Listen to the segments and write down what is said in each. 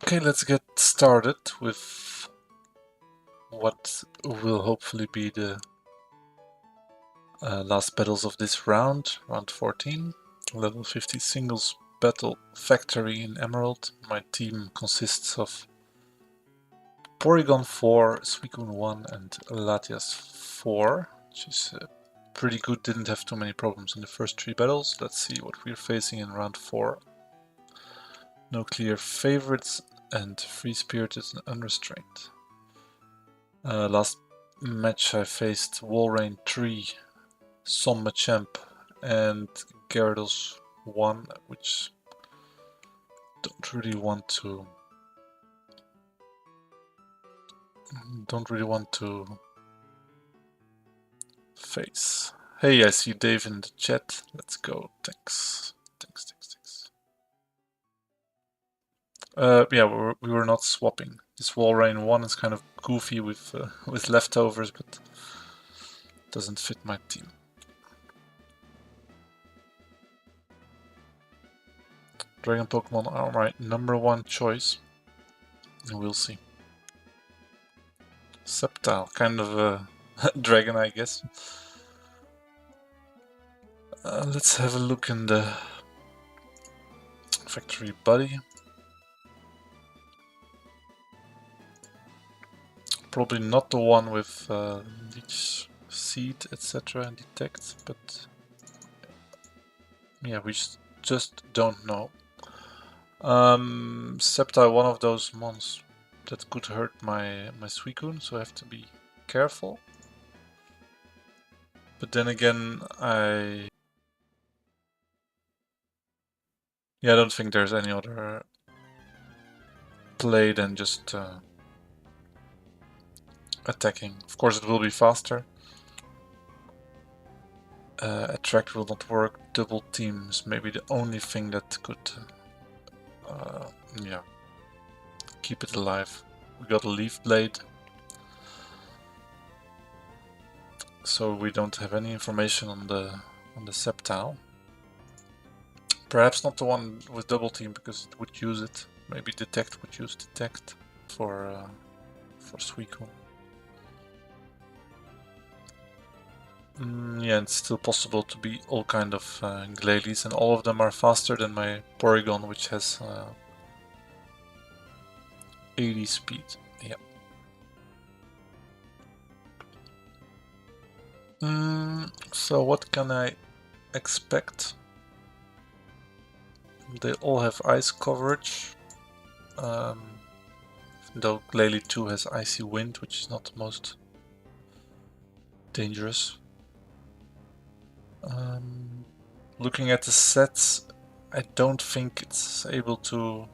Okay, let's get started with what will hopefully be the last battles of this round 14. Level 50 singles battle factory in Emerald. My team consists of Porygon 4, Suicune 1 and Latias 4, which is pretty good, didn't have too many problems in the first 3 battles. Let's see what we're facing in round 4. No clear favorites and free-spirited and unrestrained. Last match I faced Walrein 3, Machamp and Gyarados 1, which don't really want to face. Hey, I see Dave in the chat. Let's go. Thanks. Yeah, we were not swapping. This Walrein 1 is kind of goofy with leftovers, but doesn't fit my team. Dragon Pokemon are my #1 choice. And we'll see. Sceptile, kind of a dragon, I guess. Let's have a look in the factory body. Probably not the one with Leech Seed, etc. and Detect, but yeah, we just don't know. Sceptile, one of those mons that could hurt my Suicune, so I have to be careful. But then again, I don't think there's any other play than just attacking. Of course, it will be faster. Attract will not work. Double team is maybe the only thing that could, yeah, keep it alive. We got a Leaf Blade, so we don't have any information on the Sceptile. Perhaps not the one with double team because it would use it. Maybe Detect would use Detect for Suicune. Yeah, it's still possible to be all kind of Glalie, and all of them are faster than my Porygon, which has 80 speed. Yeah. So what can I expect? They all have ice coverage. Though Glalie 2 has Icy Wind, which is not the most dangerous. Looking at the sets, I don't think it's able to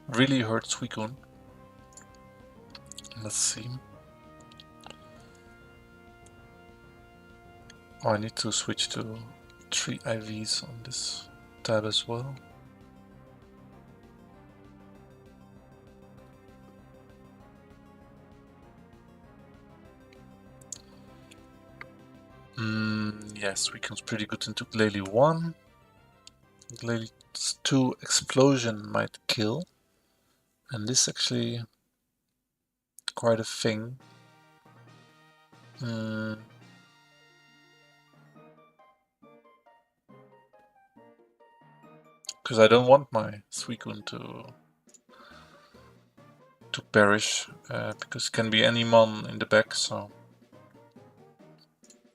really hurt Suicune. Let's see. Oh, I need to switch to 3 IVs on this tab as well. Yes, Suicune's pretty good into Glalie 1. Glalie 2 Explosion might kill. And this is actually quite a thing. Because I don't want my Suicune to perish, because it can be any mon in the back, so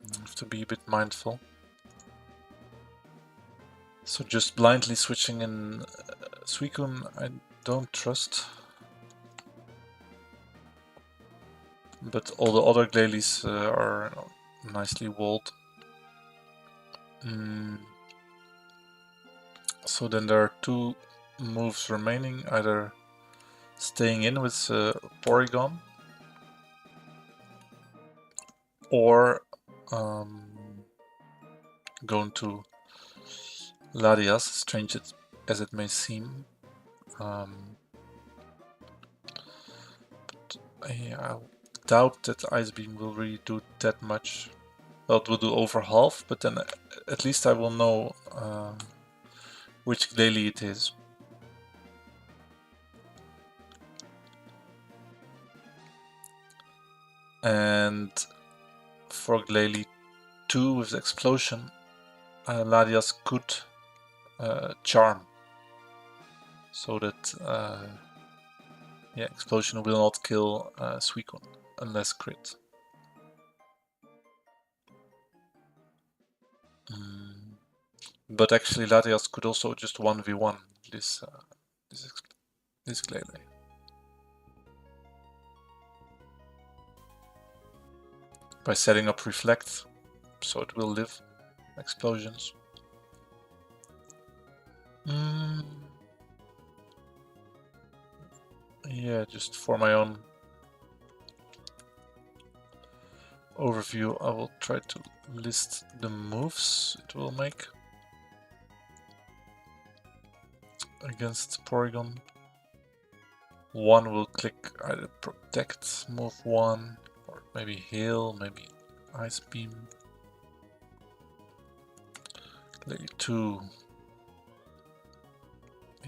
I have to be a bit mindful. So just blindly switching in Suicune I don't trust. But all the other Glalies are nicely walled. So then there are 2 moves remaining, either staying in with Porygon or going to Latias, strange as it may seem. But I doubt that Ice Beam will really do that much. Well, it will do over half, but then at least I will know which Glalie it is. And for Glalie 2 with the explosion, Ladias could charm, so that yeah, explosion will not kill Suicune unless crit. But actually Latias could also just 1v1 this Glalie. By setting up Reflect, so it will live explosions. Yeah, just for my own overview, I will try to list the moves it will make against Porygon. One will click either Protect, move 1, or maybe Heal, maybe Ice Beam. Glalie 2.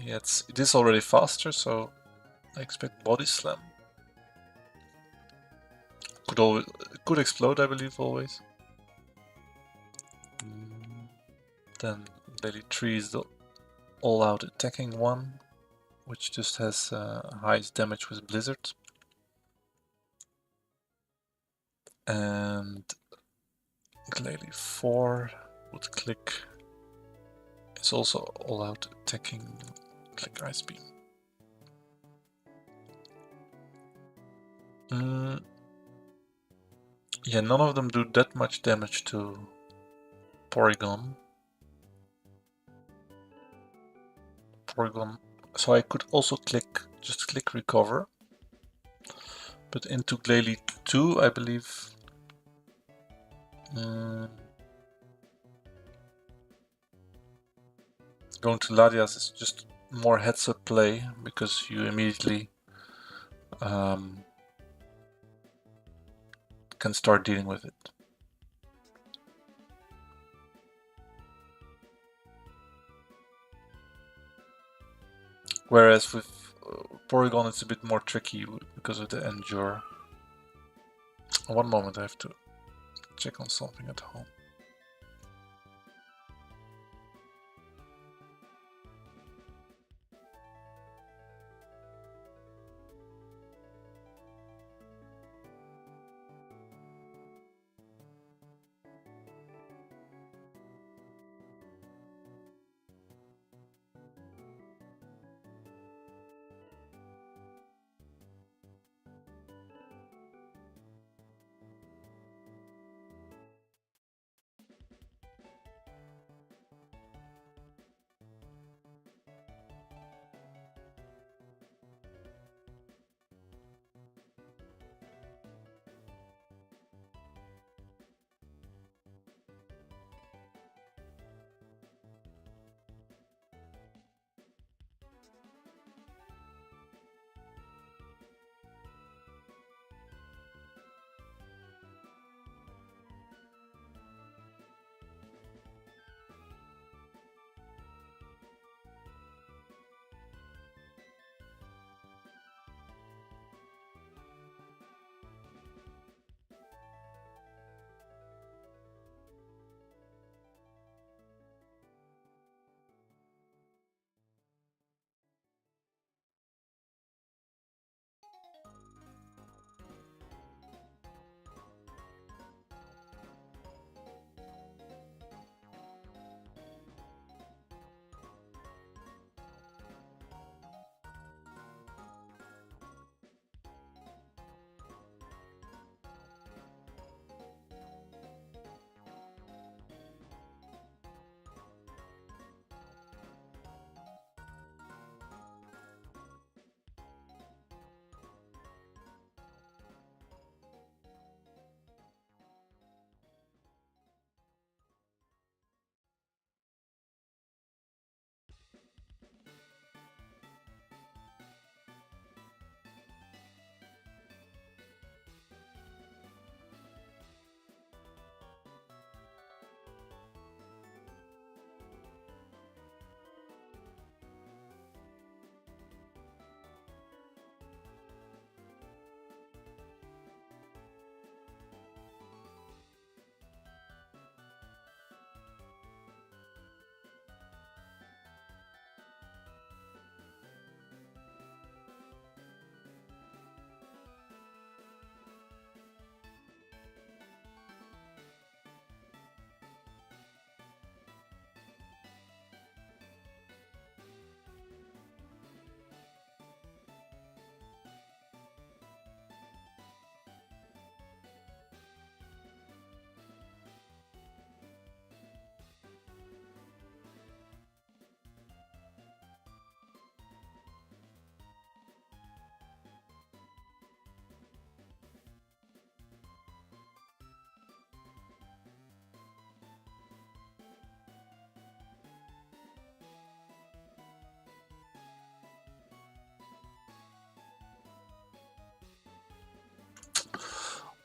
Yeah, it is already faster, so I expect Body Slam. Could explode, I believe, always. Then Glalie 3 is the all-out attacking one, which just has highest damage with Blizzard. And Glalie 4 would click. It's also all-out attacking, click Ice Beam. Yeah, none of them do that much damage to Porygon. So I could also just click Recover. But into Glalie 2, I believe. Going to Latias is just more heads-up play, because you immediately can start dealing with it. Whereas with Porygon it's a bit more tricky because of the Endure. One moment, I have to check on something at home.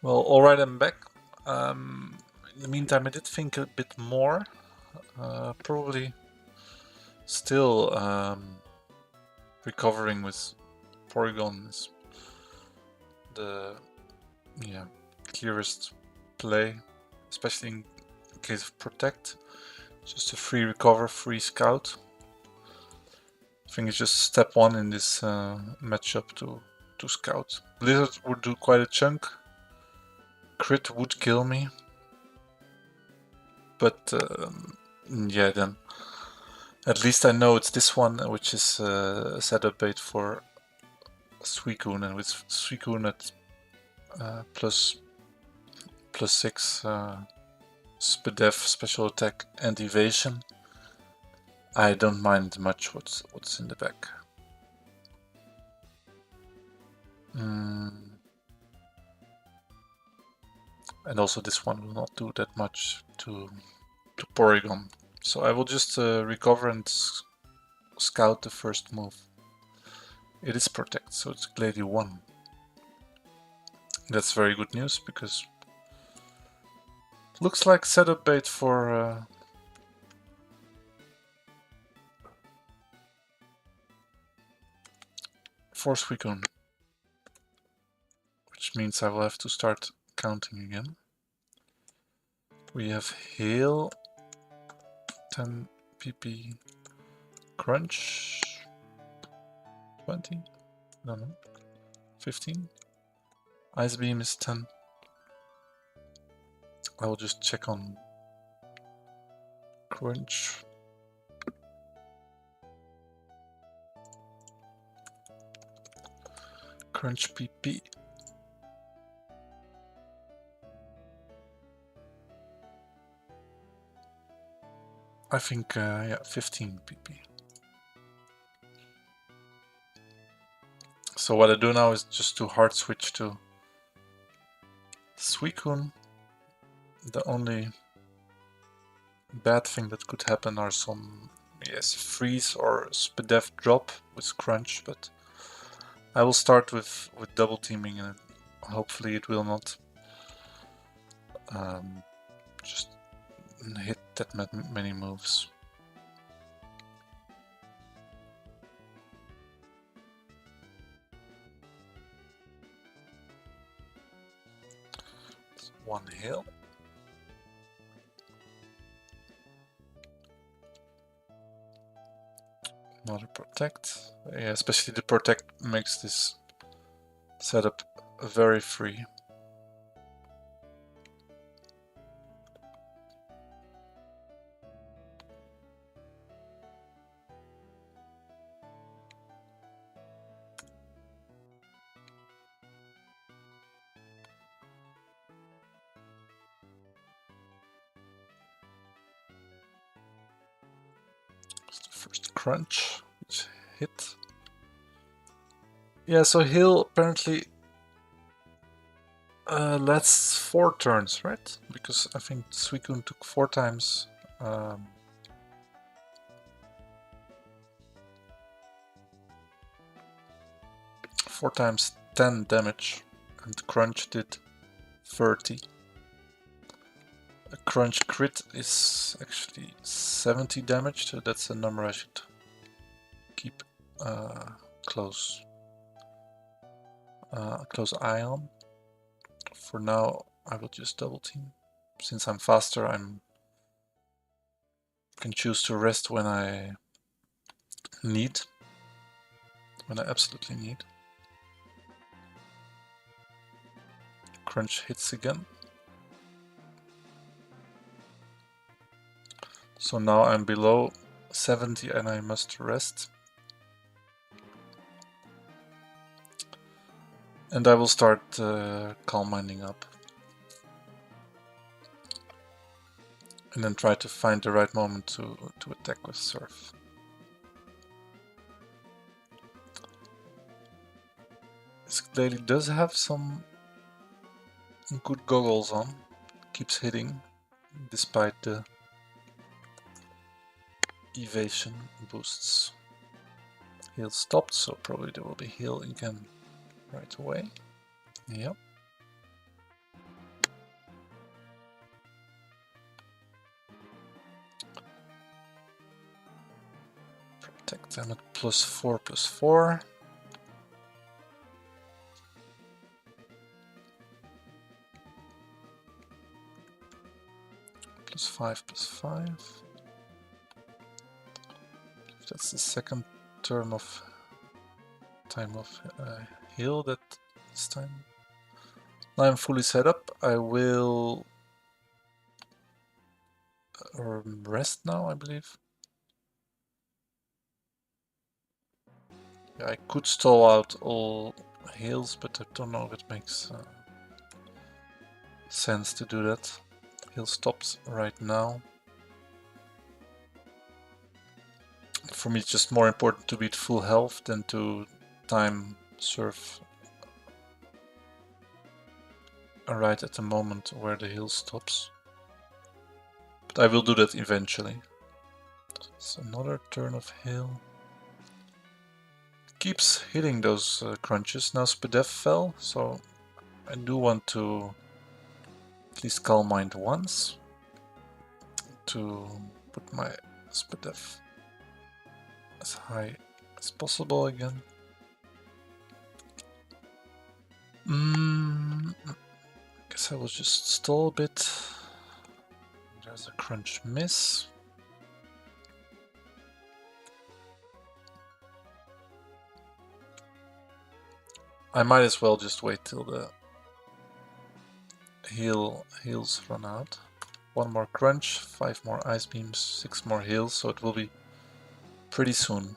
Well, alright, I'm back. In the meantime, I did think a bit more. Probably still recovering with Porygon is the clearest play, especially in case of Protect. Just a free recover, free scout. I think it's just step one in this matchup to scout. Blizzard would do quite a chunk. Crit would kill me. But yeah, then at least I know it's this one, which is a setup bait for Suicune, and with Suicune at plus 6 SPDEF, special attack and evasion, I don't mind much what's in the back. And also this one will not do that much to Porygon. So I will just recover and scout the first move. It is Protect, so it's Glady 1. That's very good news, because looks like setup bait for Suicune. Which means I will have to start counting again. We have Hail, 10 PP, Crunch, 20, no, 15. Ice Beam is 10. I will just check on Crunch. Crunch PP. I think, yeah, 15 PP. So what I do now is just to hard switch to Suicune. The only bad thing that could happen are some, yes, freeze or SPDEF drop with Crunch, but I will start with double teaming, and hopefully it will not just hit that many moves. One Hail. Another Protect. Yeah, especially the Protect makes this setup very free. First Crunch, which hit. Yeah, so Hail apparently lasts 4 turns, right? Because I think Suicune took 4 times. 4 times 10 damage, and Crunch did 30. A Crunch crit is actually 70 damage, so that's a number I should keep close eye on. For now, I will just double team. Since I'm faster, I can choose to rest when I need, when I absolutely need. Crunch hits again. So now I'm below 70 and I must rest. And I will start Calm Minding up. And then try to find the right moment to attack with Surf. This lady does have some good goggles on. Keeps hitting despite the evasion boosts. Heal stopped, so probably there will be heal again right away. Yep. I'm at +4/+4. +5/+5. That's the second term of time of heal that this time. Now I'm fully set up. I will rest now, I believe. Yeah, I could stall out all heals, but I don't know if it makes sense to do that. Heal stops right now. For me, it's just more important to be at full health than to time surf right at the moment where the heal stops. But I will do that eventually. It's another turn of heal. Keeps hitting those crunches. Now Spadef fell, so I do want to at least Calm Mind once to put my Spadef as high as possible again. Guess I will just stall a bit. There's a crunch miss. I might as well just wait till the heals run out. One more crunch, 5 more ice beams, 6 more heals, so it will be pretty soon.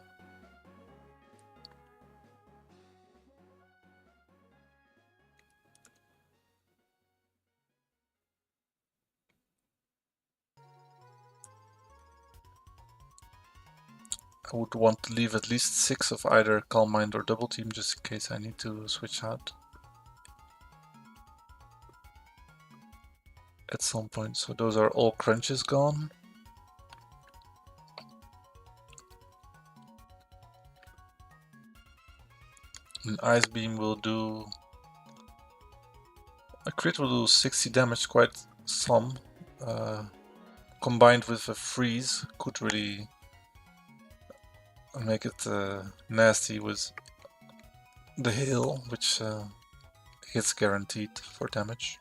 I would want to leave at least 6 of either Calm Mind or Double Team just in case I need to switch out at some point. So those are all crunches gone. An Ice Beam will do... A crit will do 60 damage, quite some. Combined with a freeze could really make it nasty with the hail, which hits guaranteed for damage.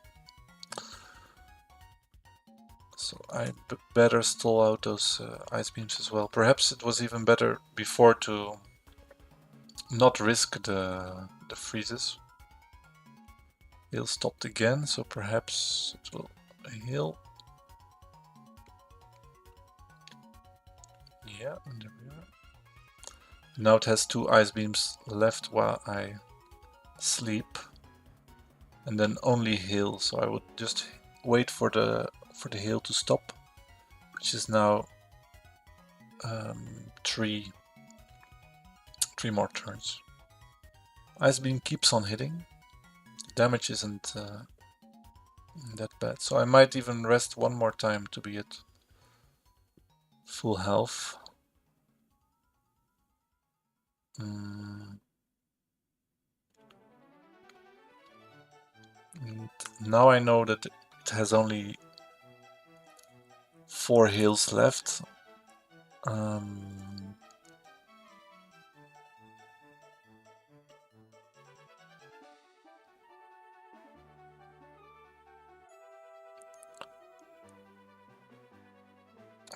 So I better stall out those ice beams as well. Perhaps it was even better before to not risk the freezes. Heal stopped again, so perhaps it will heal. Yeah, and there we are. Now it has 2 ice beams left while I sleep, and then only heal. So I would just wait for the heal to stop, which is now 3 more turns. Ice beam keeps on hitting. Damage isn't that bad, so I might even rest one more time to be at full health. And now I know that it has only 4 heals left.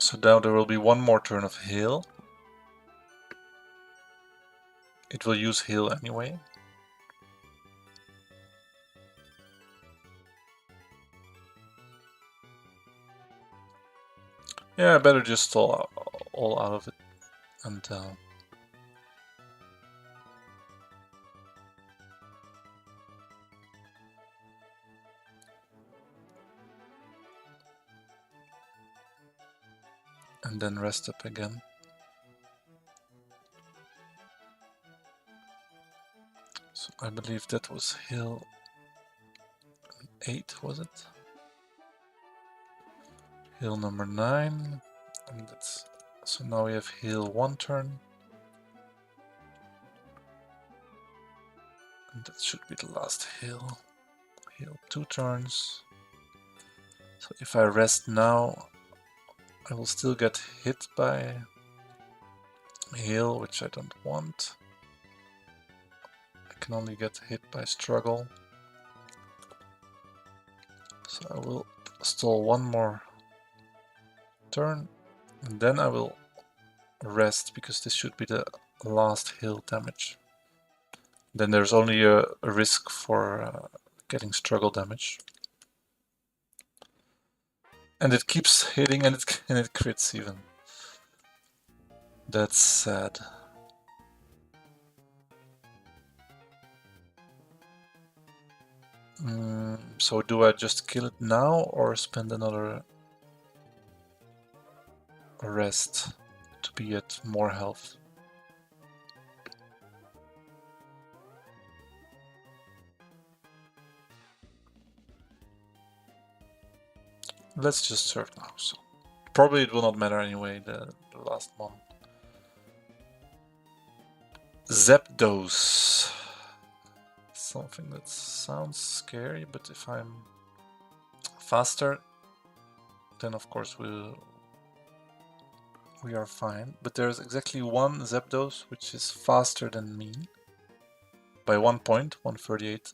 So now there will be one more turn of heal. It will use heal anyway. Yeah, I better just stall all out of it and then rest up again. So I believe that was heal 8, was it? Heal number 9, and that's so now we have heal 1 turn, and that should be the last heal. Heal 2 turns. So if I rest now, I will still get hit by Heal, which I don't want. I can only get hit by struggle. So I will stall one more turn, and then I will rest, because this should be the last heal damage. Then there's only a risk for getting struggle damage. And it keeps hitting, and it crits even. That's sad. So do I just kill it now, or spend another rest to be at more health? Let's just serve now. So probably it will not matter anyway, the last one. Zapdos. Something that sounds scary, but if I'm faster, then of course we are fine. But there's exactly one Zapdos which is faster than me by 1 point, 138.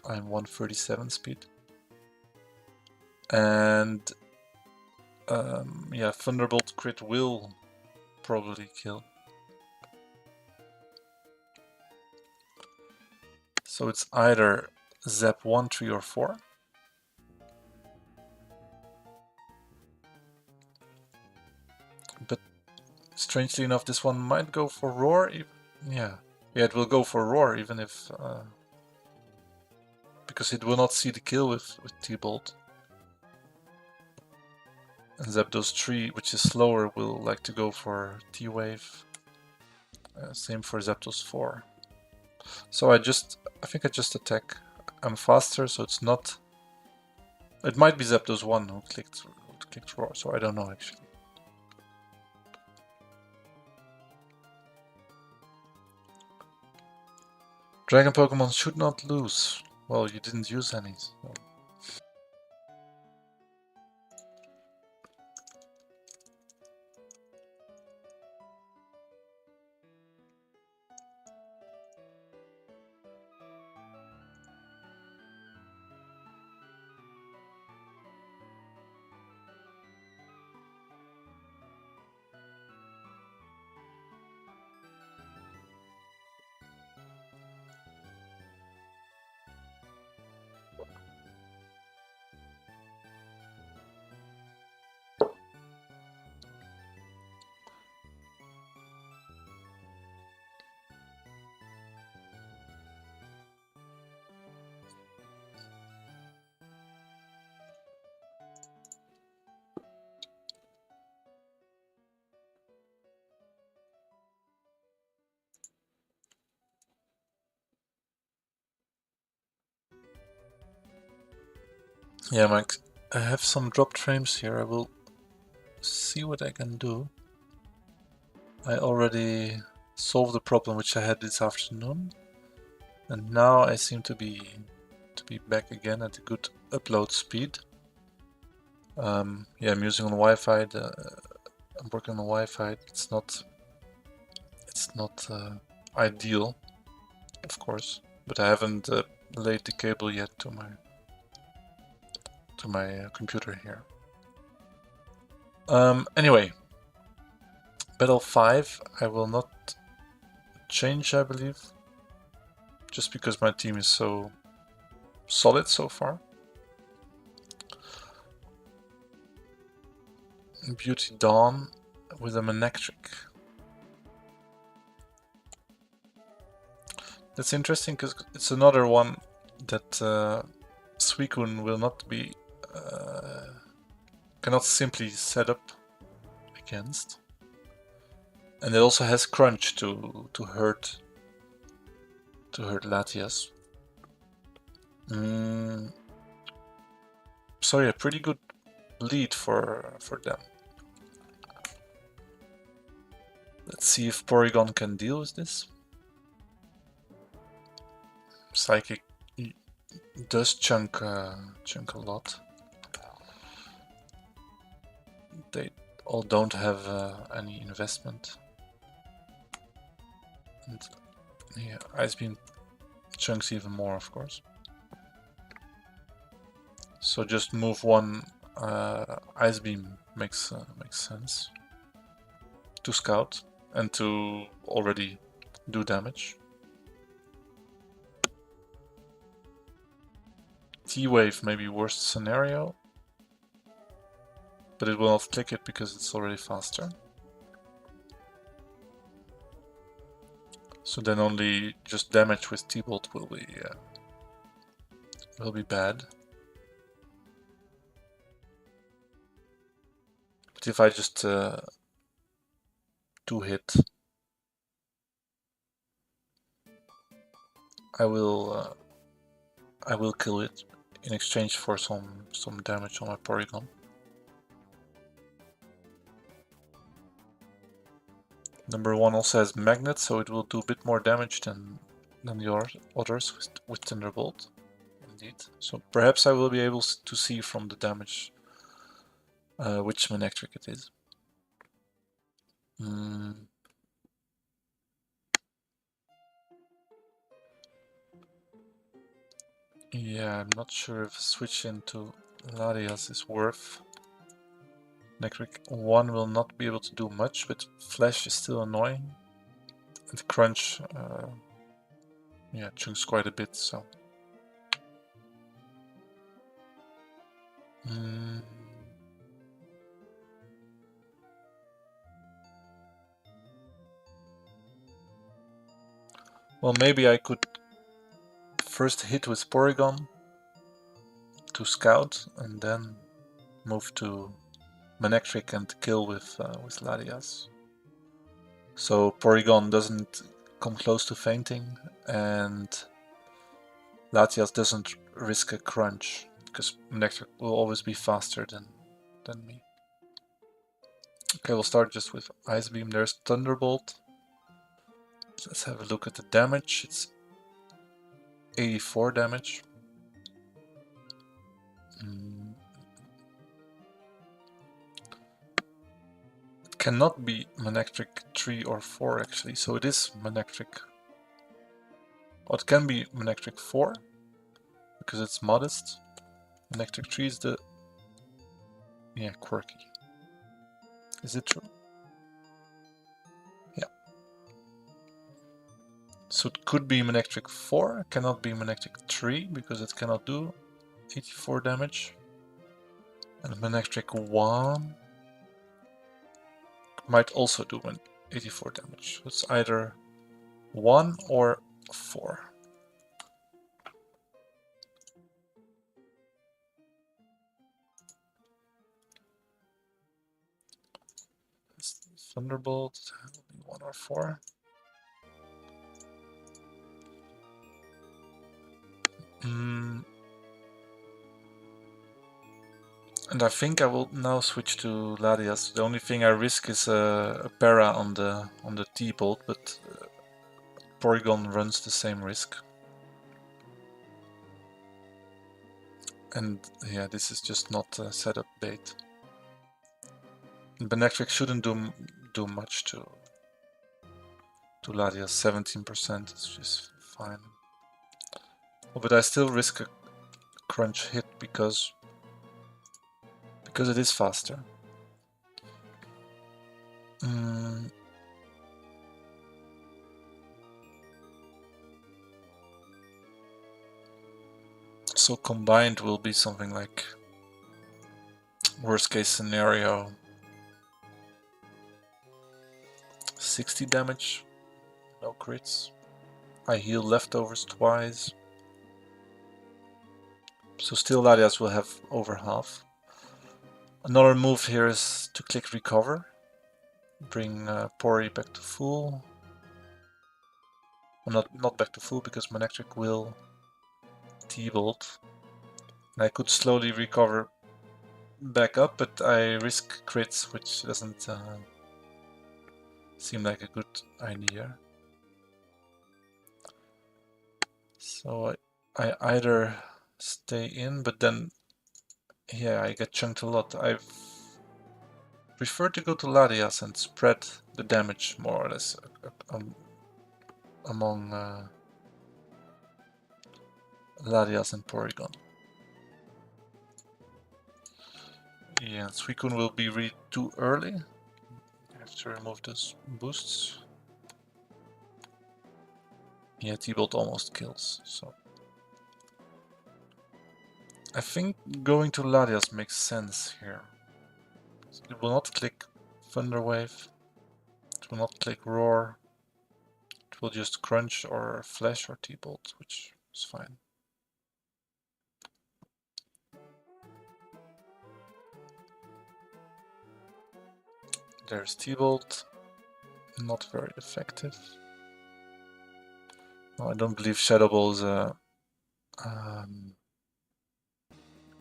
I'm 137 speed. And yeah, Thunderbolt crit will probably kill. So it's either Zap 1, 3, or 4. But strangely enough, this one might go for Roar. Yeah, it will go for Roar, even if... because it will not see the kill with T-Bolt. And Zapdos 3, which is slower, will like to go for T-Wave. Same for Zapdos 4. So I think I just attack. I'm faster, so it's not... It might be Zapdos 1 who clicked Roar, so I don't know actually. Dragon Pokemon should not lose. Well, you didn't use any. So. Yeah, Mike, I have some dropped frames here. I will see what I can do. I already solved the problem which I had this afternoon, and now I seem to be back again at a good upload speed. Yeah, I'm using on Wi-Fi. I'm working on Wi-Fi. It's not ideal, of course, but I haven't laid the cable yet to my computer here. Anyway, Battle 5 I will not change, I believe, just because my team is so solid so far. Beauty Dawn with a Manectric. That's interesting because it's another one that Suicune will not be cannot simply set up against, and it also has Crunch to hurt Latias. So yeah, pretty good lead for them. Let's see if Porygon can deal with this. Psychic does chunk a lot. They all don't have any investment. And yeah, Ice Beam chunks even more, of course. So just move one Ice Beam makes sense to scout and to already do damage. T-Wave may be worst scenario, but it will not click it because it's already faster. So then only just damage with T-Bolt will be bad. But if I just 2-hit, I will kill it in exchange for some damage on my Porygon. Number 1 also has Magnet, so it will do a bit more damage than the others with Thunderbolt. Indeed. So perhaps I will be able to see from the damage which Manectric it is. Yeah, I'm not sure if switch into Larias is worth. Nectric 1 will not be able to do much, but Flash is still annoying. And Crunch, yeah, chunks quite a bit, so. Well, maybe I could first hit with Porygon to scout, and then move to Manectric and kill with Larias. So Porygon doesn't come close to fainting, and Latias doesn't risk a crunch, because Manectric will always be faster than me. Okay, we'll start just with Ice Beam. There's Thunderbolt. Let's have a look at the damage. It's 84 damage. It cannot be Manectric 3 or 4 actually, so it is Manectric. Oh, it can be Manectric 4 because it's modest. Manectric 3 is the quirky. Is it true? Yeah. So it could be Manectric 4, it cannot be Manectric 3 because it cannot do 84 damage. And Manectric 1 might also do 84 damage. It's either 1 or 4. Thunderbolt, 1 or 4. And I think I will now switch to Larias. The only thing I risk is a para on the T-Bolt, but Porygon runs the same risk. And yeah, this is just not a setup bait. Manectric shouldn't do much to Larias. 17% is just fine. Oh, but I still risk a crunch hit because it is faster. So combined will be something like worst case scenario 60 damage, no crits. I heal leftovers twice. So still Larias will have over half. Another move here is to click recover. Bring Pori back to full. Well, not back to full because Manectric will T-Bolt. And I could slowly recover back up, but I risk crits, which doesn't seem like a good idea. So I either stay in, but then yeah, I get chunked a lot. prefer to go to Ladias and spread the damage more or less among Ladias and Porygon. Yeah, Suicune will be really too early. I have to remove those boosts. Yeah, T-Bolt almost kills, so... I think going to Ladias makes sense here. It will not click Thunder Wave. It will not click Roar. It will just Crunch or Flash or T-Bolt, which is fine. There's T-Bolt. Not very effective. No, I don't believe Shadow Ball is a...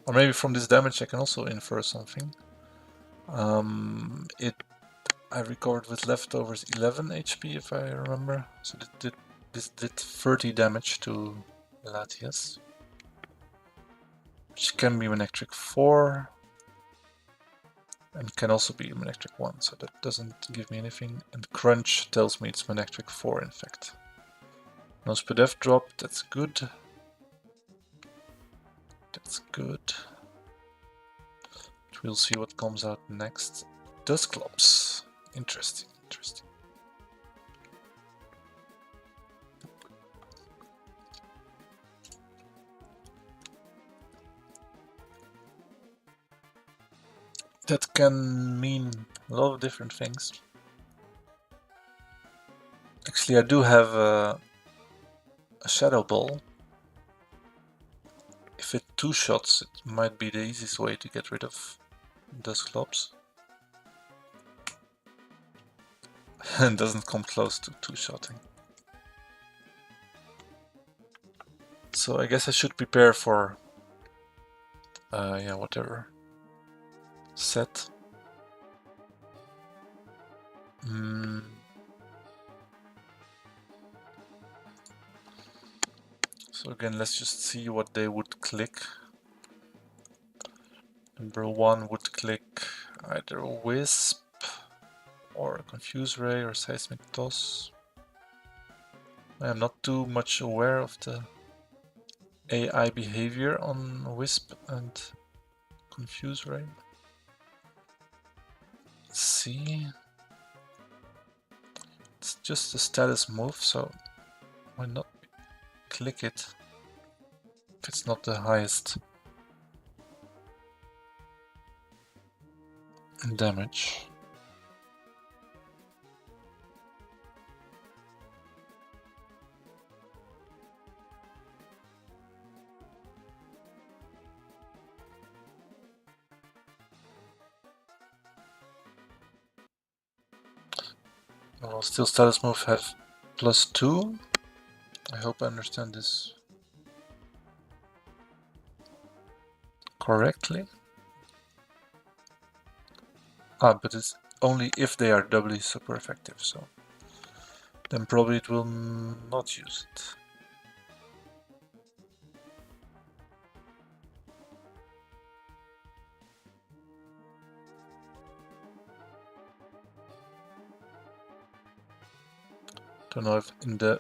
or maybe from this damage I can also infer something. I recovered with leftovers 11 HP if I remember. So this did 30 damage to Latias. Which can be Manectric 4. And can also be Manectric 1, so that doesn't give me anything. And Crunch tells me it's Manectric 4 in fact. No Spadef drop, that's good. That's good. We'll see what comes out next. Dusclops. Interesting, interesting. That can mean a lot of different things. Actually, I do have a Shadow Ball. If it two-shots, it might be the easiest way to get rid of Dusclops. And doesn't come close to two-shotting. So I guess I should prepare for yeah, whatever set. So again, let's just see what they would click. Number 1 would click either Wisp or Confuse Ray or Seismic Toss. I am not too much aware of the AI behavior on Wisp and Confuse Ray. Let's see. It's just a status move, so why not click it if it's not the highest in damage. Well, still status move have +2. I hope I understand this correctly. Ah, but it's only if they are doubly super effective, so then probably it will not use it. Don't know if in the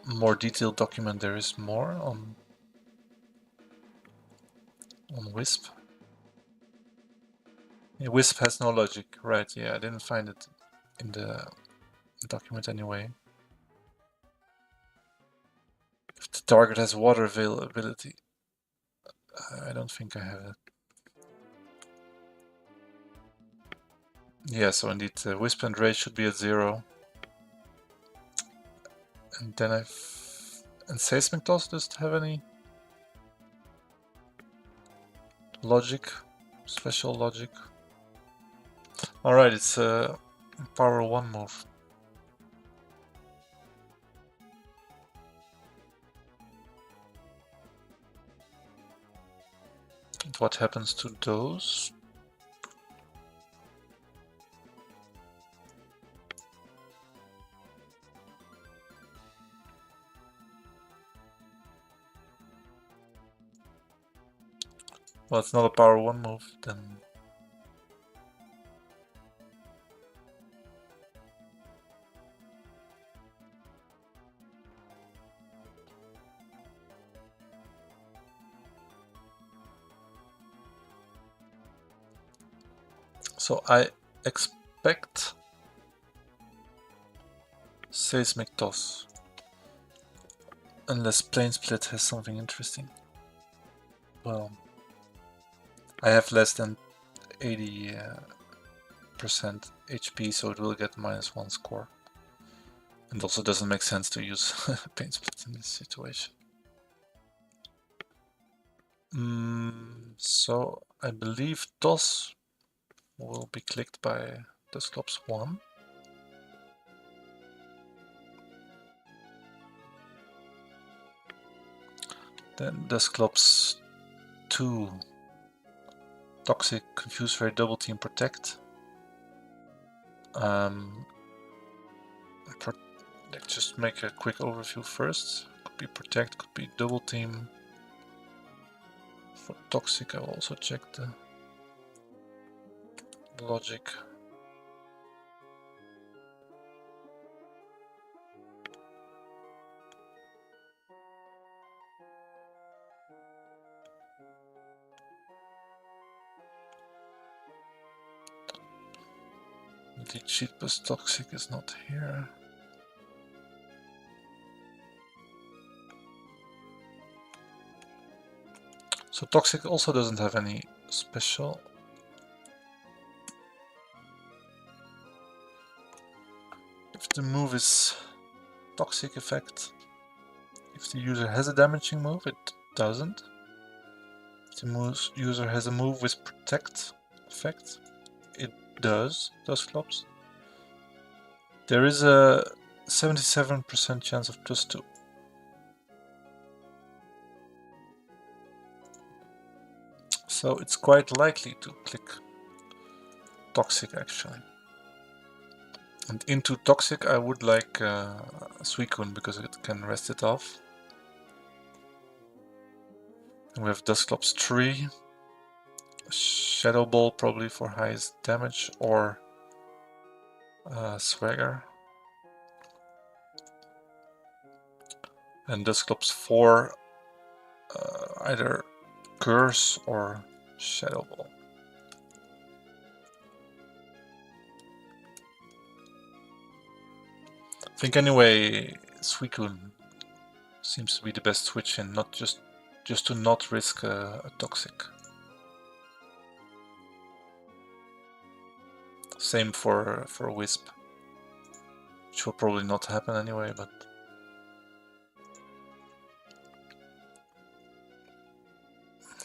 more detailed document there is more on Wisp. Yeah, Wisp has no logic, right? Yeah, I didn't find it in the document anyway. If the target has water availability, I don't think I have it. Yeah, so indeed, Wisp and Ray should be at 0. And then and Seismic Toss doesn't have any logic, special logic. Alright, it's a power 1 move. And what happens to those? Well, it's not a power 1 move, then... So I expect seismic toss. Unless plane split has something interesting. Well, I have less than 80% HP, so it will get -1 score. And also doesn't make sense to use plane split in this situation. So I believe toss will be clicked by Dusclops 1. Then Dusclops 2. Toxic, Confuse Ray, Double Team, Protect. Let's just make a quick overview first. Could be Protect, could be Double Team. For Toxic, I will also check the logic. The cheat plus Toxic is not here. So Toxic also doesn't have any special. If the move is Toxic effect, if the user has a damaging move, it doesn't. If the user has a move with Protect effect, it does Dusclops. There is a 77% chance of +2. So it's quite likely to click Toxic actually. And into Toxic I would like Suicune because it can rest it off. And we have Dusclops 3. Shadow Ball probably for highest damage, or Swagger. And Dusclops 4 either Curse or Shadow Ball. I think anyway Suicune seems to be the best switch in, not just to not risk a Toxic. Same for Wisp, which will probably not happen anyway, but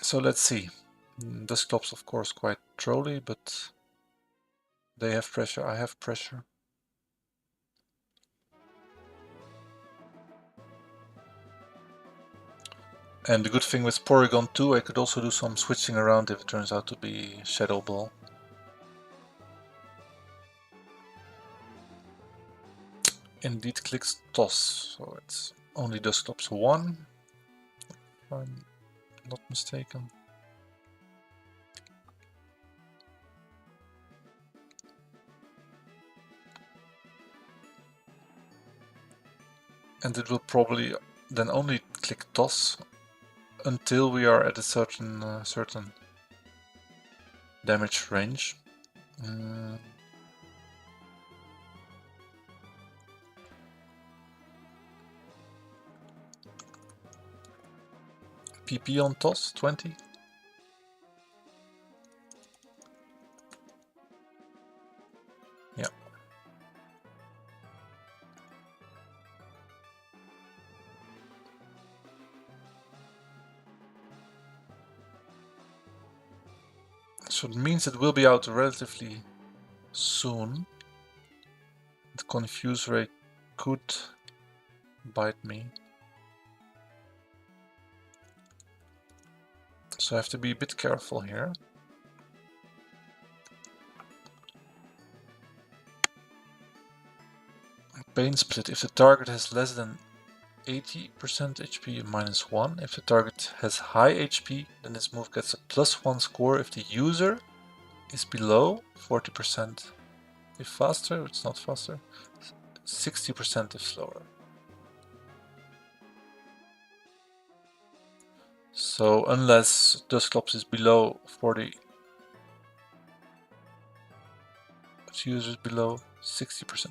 so let's see. Dusclops of course quite trolly, but they have pressure, I have pressure. And the good thing with Porygon 2, I could also do some switching around if it turns out to be Shadow Ball. Indeed clicks Toss, so it's only Dusclops 1, if I'm not mistaken. And it will probably then only click Toss until we are at a certain damage range. PP on Toss, 20. Yeah. So it means it will be out relatively soon. The Confuse Ray could bite me. So I have to be a bit careful here. Pain Split. If the target has less than 80% HP, -1. If the target has high HP, then this move gets a +1 score if the user is below 40% if faster, it's not faster, 60% if slower. So unless Dusclops is below 40, the user is below 60%.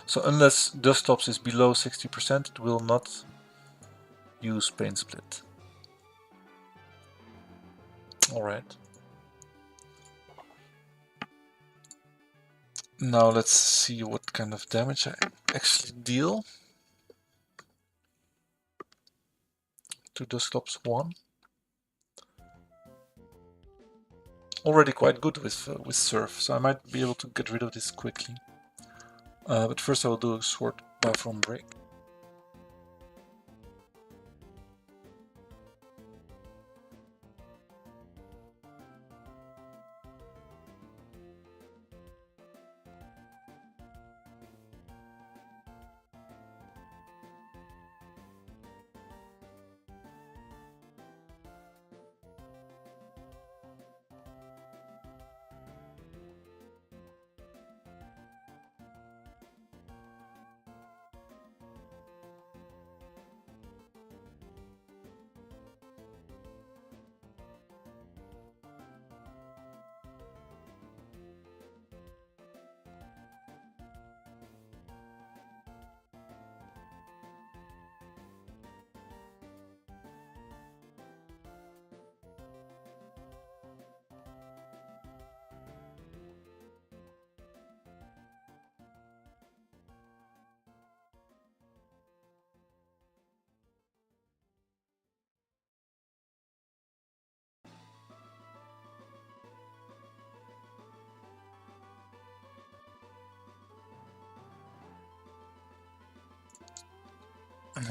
So unless dust stops is below 60%, it will not use paint split. Alright. Now let's see what kind of damage I actually deal to dust stops 1. Already quite good with surf, so I might be able to get rid of this quickly. But first I will do a short biofilm break.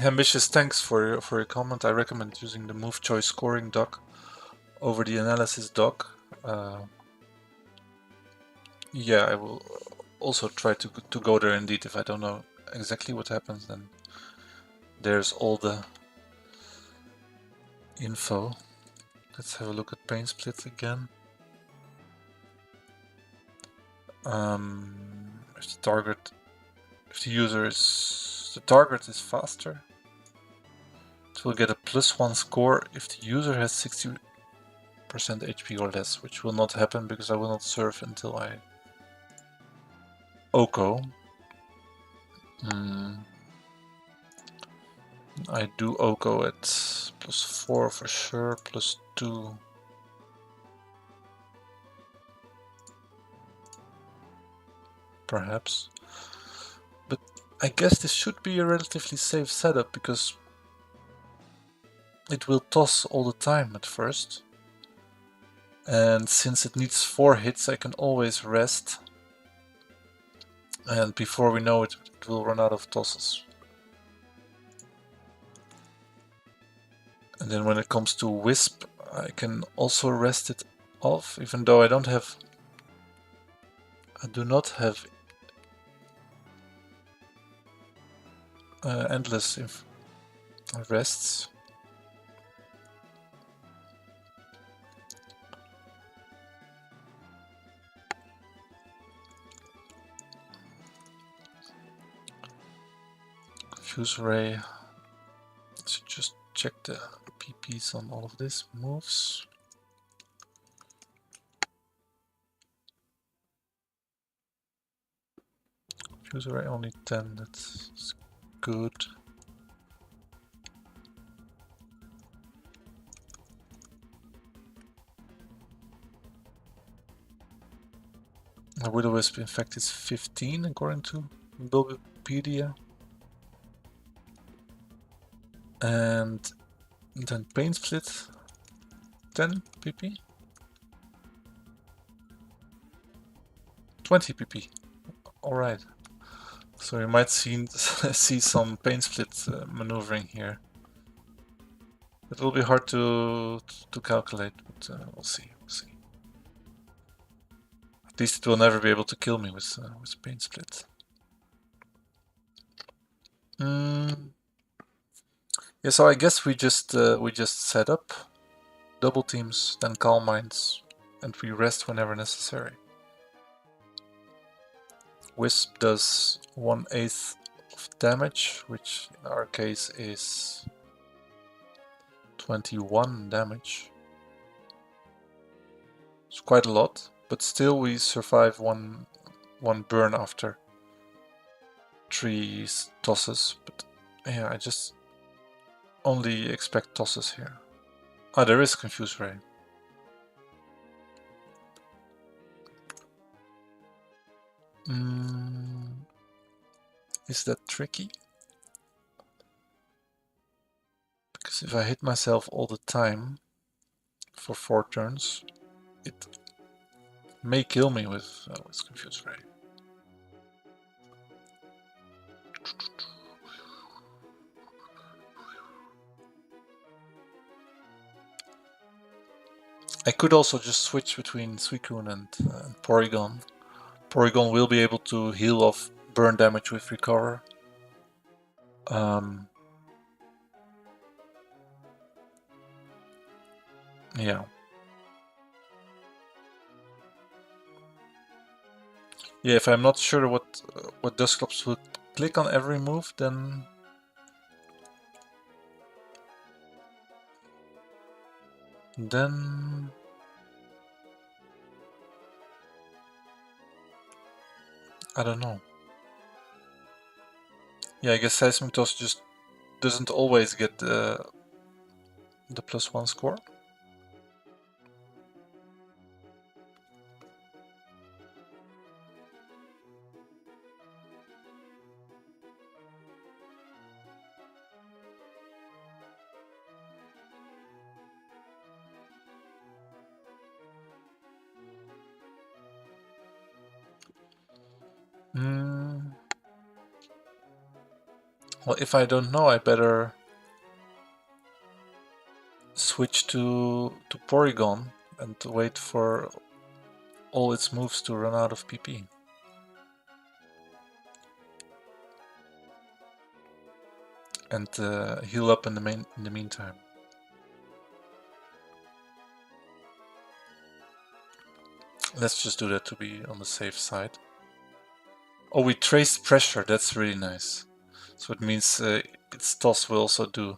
Ambitious, thanks for your comment. I recommend using the move choice scoring doc over the analysis doc. Yeah, I will also try to go there indeed. If I don't know exactly what happens, then there's all the info. Let's have a look at paint split again. If the target is faster, it will get a +1 score if the user has 60% HP or less, which will not happen because I will not surf until I OCO. I do OCO at +4 for sure, +2. Perhaps. But I guess this should be a relatively safe setup because it will toss all the time at first. And since it needs 4 hits, I can always rest. And before we know it, it will run out of tosses. And then when it comes to Wisp, I can also rest it off, even though I do not have endless rests. Fuse Ray. Let's just check the PPs on all of these moves. Fuse Ray only 10, that's good. My Will-O-Wisp in fact is 15 according to Bulbapedia. And then Paint Split 10 PP. 20 PP. Alright. So you might see some Paint Split maneuvering here. It will be hard to calculate, but we'll see. At least it will never be able to kill me with Paint Split. Yeah, so I guess we just set up double teams, then Calm Minds, and we rest whenever necessary. Wisp does 1/8 of damage, which in our case is 21 damage. It's quite a lot, but still we survive one one burn after 3 tosses, but yeah, I just only expect tosses here. Ah, there is Confuse Ray. Is that tricky? Because if I hit myself all the time for 4 turns, it may kill me with Confuse Ray. I could also just switch between Suicune and Porygon. Porygon will be able to heal off burn damage with Recover. Yeah. Yeah, if I'm not sure what Dusclops would click on every move, then I don't know. Yeah, I guess Seismic Toss just doesn't always get the +1 score. Well, if I don't know, I better switch to Porygon and wait for all its moves to run out of PP. And heal up in the meantime. Let's just do that to be on the safe side. Oh, we traced pressure. That's really nice. So it means its toss will also do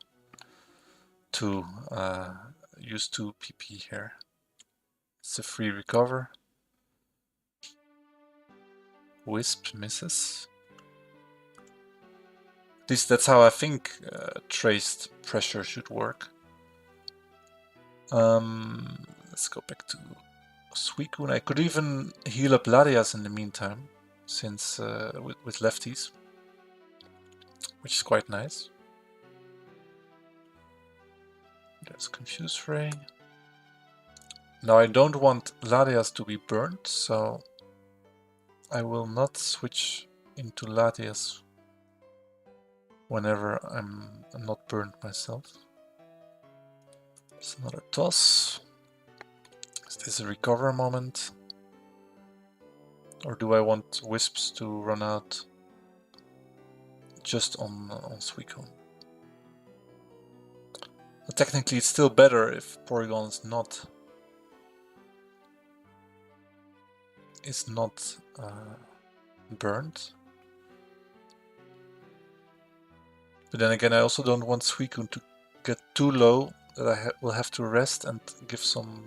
use 2 PP here. It's a free recover. Wisp misses. At least that's how I think traced pressure should work. Let's go back to Suicune. I could even heal up Larias in the meantime, since with lefties, which is quite nice. There's Confuse Ray. Now I don't want Larias to be burnt, so I will not switch into Latias whenever I'm not burnt myself. It's another toss. Is this a recover moment? Or do I want Wisps to run out just on Suicune? But technically it's still better if Porygon is not burnt. But then again, I also don't want Suicune to get too low that I will have to rest and give some,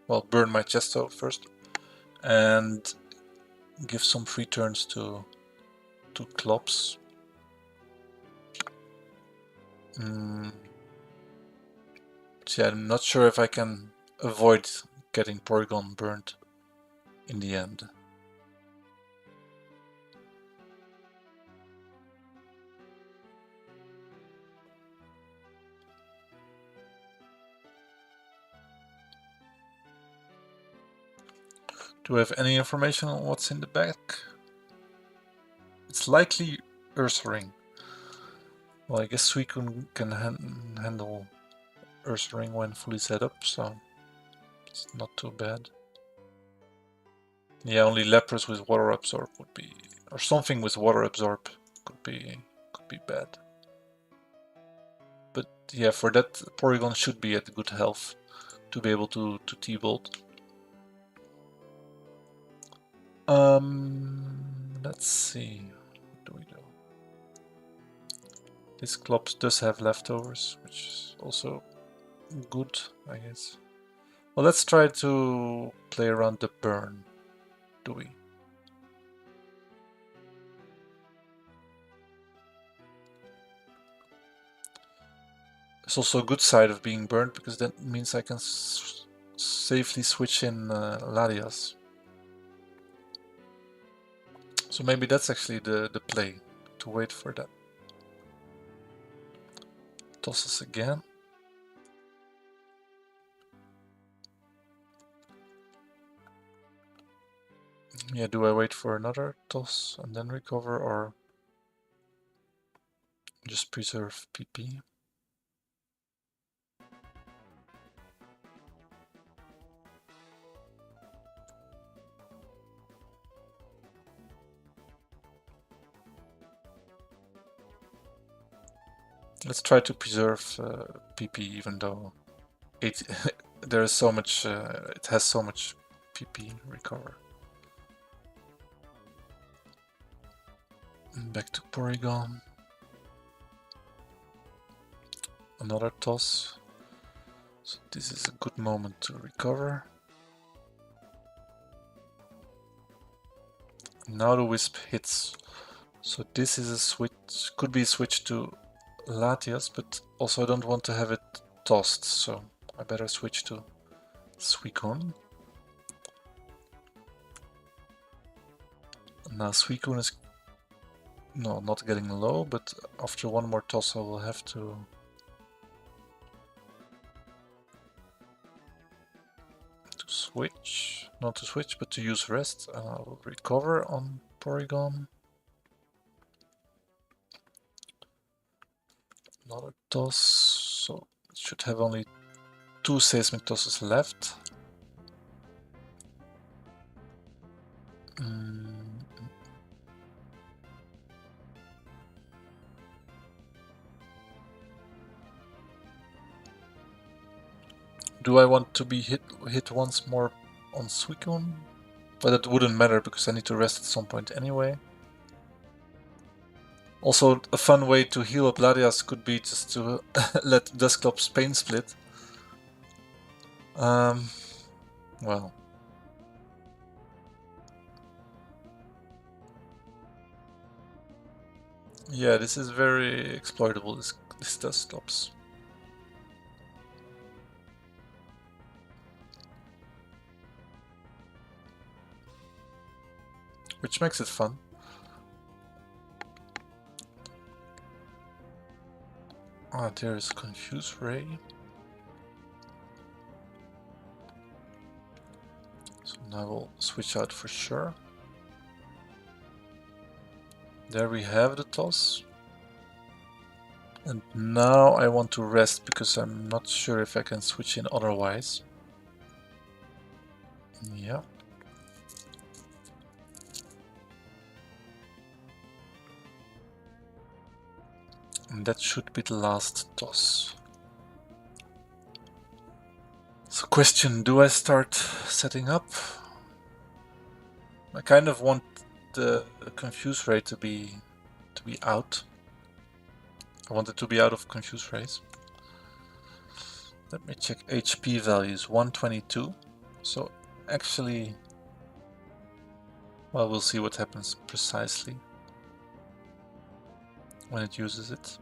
well, burn my Chesto first and give some free turns to Klops. So yeah, I'm not sure if I can avoid getting Porygon burnt in the end. Do we have any information on what's in the back? It's likely Ursaring. Well, I guess Suicune can handle Ursaring when fully set up, so it's not too bad. Yeah, only Lapras with Water Absorb would be, or something with Water Absorb could be bad. But yeah, for that, Porygon should be at good health to be able to T-Bolt. Let's see. What do we do? This Klops does have leftovers, which is also good, I guess. Well, let's try to play around the burn. Do we? It's also a good side of being burned, because that means I can safely switch in Larias. So maybe that's actually the play, to wait for that. Tosses again. Yeah, do I wait for another toss and then recover, or just preserve PP? Let's try to preserve PP, even though there is so much. It has so much PP recover. Back to Porygon. Another toss. So this is a good moment to recover. Now the Wisp hits. So this is a switch. Could be a switch to Latias, but also I don't want to have it tossed, so I better switch to Suicune. Now Suicune is not getting low, but after one more toss I will have to switch. Not to switch, but to use rest. And I will recover on Porygon. Another toss, so it should have only 2 seismic tosses left. Do I want to be hit once more on Suicune? But it wouldn't matter, because I need to rest at some point anyway. Also, a fun way to heal up Larias could be just to let Dusclops Pain Split. Well. Yeah, this is very exploitable, this Dusclops. Which makes it fun. Ah, there is Confuse Ray. So now we'll switch out for sure. There we have the toss. And now I want to rest, because I'm not sure if I can switch in otherwise. Yeah. And that should be the last toss. So question, do I start setting up? I kind of want the Confuse Ray to be out. I want it to be out of Confuse Rays. Let me check HP values, 122. So actually, well, we'll see what happens precisely when it uses it.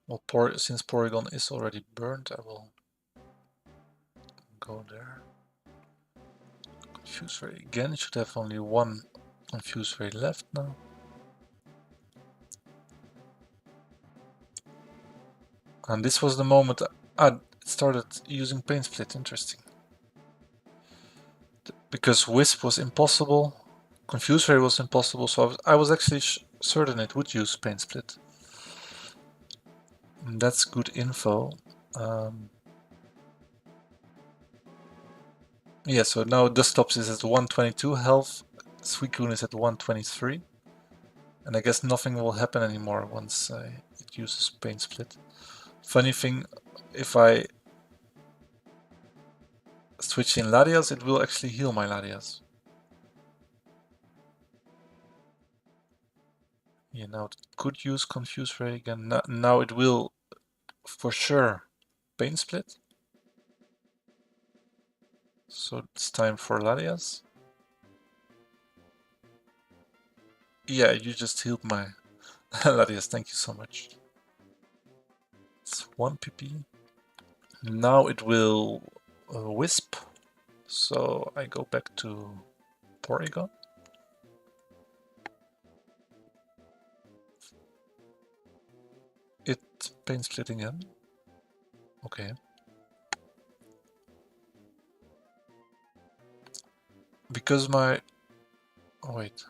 Well, since Porygon is already burned, I will go there. Confuse Ray again. It should have only one Confuse Ray left now. And this was the moment it started using Pain Split. Interesting. Because Wisp was impossible, Confuse Ray was impossible, so I was actually certain it would use Pain Split. And that's good info. Yeah, so now Dusclops is at 122 health, Suicune is at 123. And I guess nothing will happen anymore once it uses Pain Split. Funny thing, if I switch in Larias, it will actually heal my Larias. Yeah, now it could use Confuse Ray again. Now it will, for sure, Pain Split. So it's time for Larias. Yeah, you just healed my Latias, thank you so much. It's 1 pp. Now it will wisp, so I go back to Porygon. It pain splitting in. Okay. Because my... Oh, wait.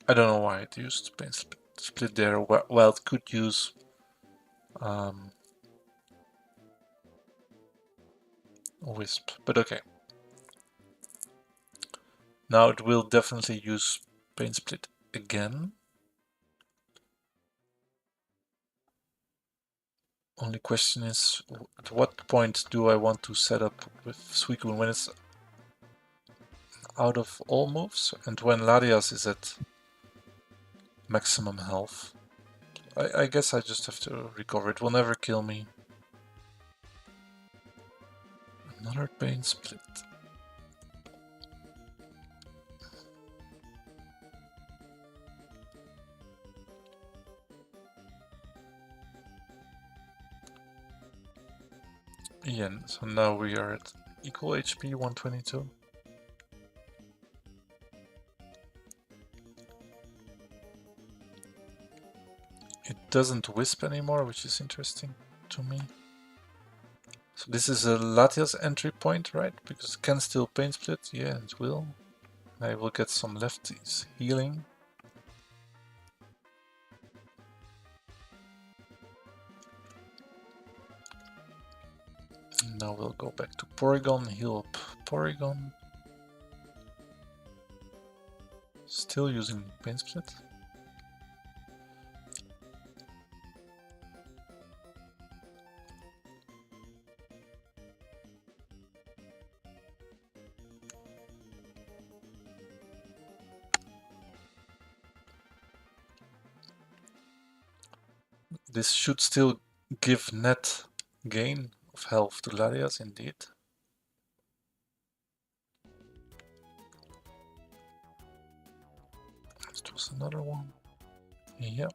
I don't know why it used pain split there. Well, it could use wisp, but okay. Now it will definitely use pain split again. Only question is, at what point do I want to set up with Suicune? When it's out of all moves and when Larias is at maximum health. I guess I just have to recover. It will never kill me. Another pain split. Yeah, so now we are at equal HP, 122. It doesn't wisp anymore, which is interesting to me. So this is a Latias entry point, right? Because it can still pain split. Yeah, it will. I will get some lefties healing. Now we'll go back to Porygon, heal up Porygon. Still using pain split. This should still give net gain of health to Larias, indeed. This was another one. Yeah.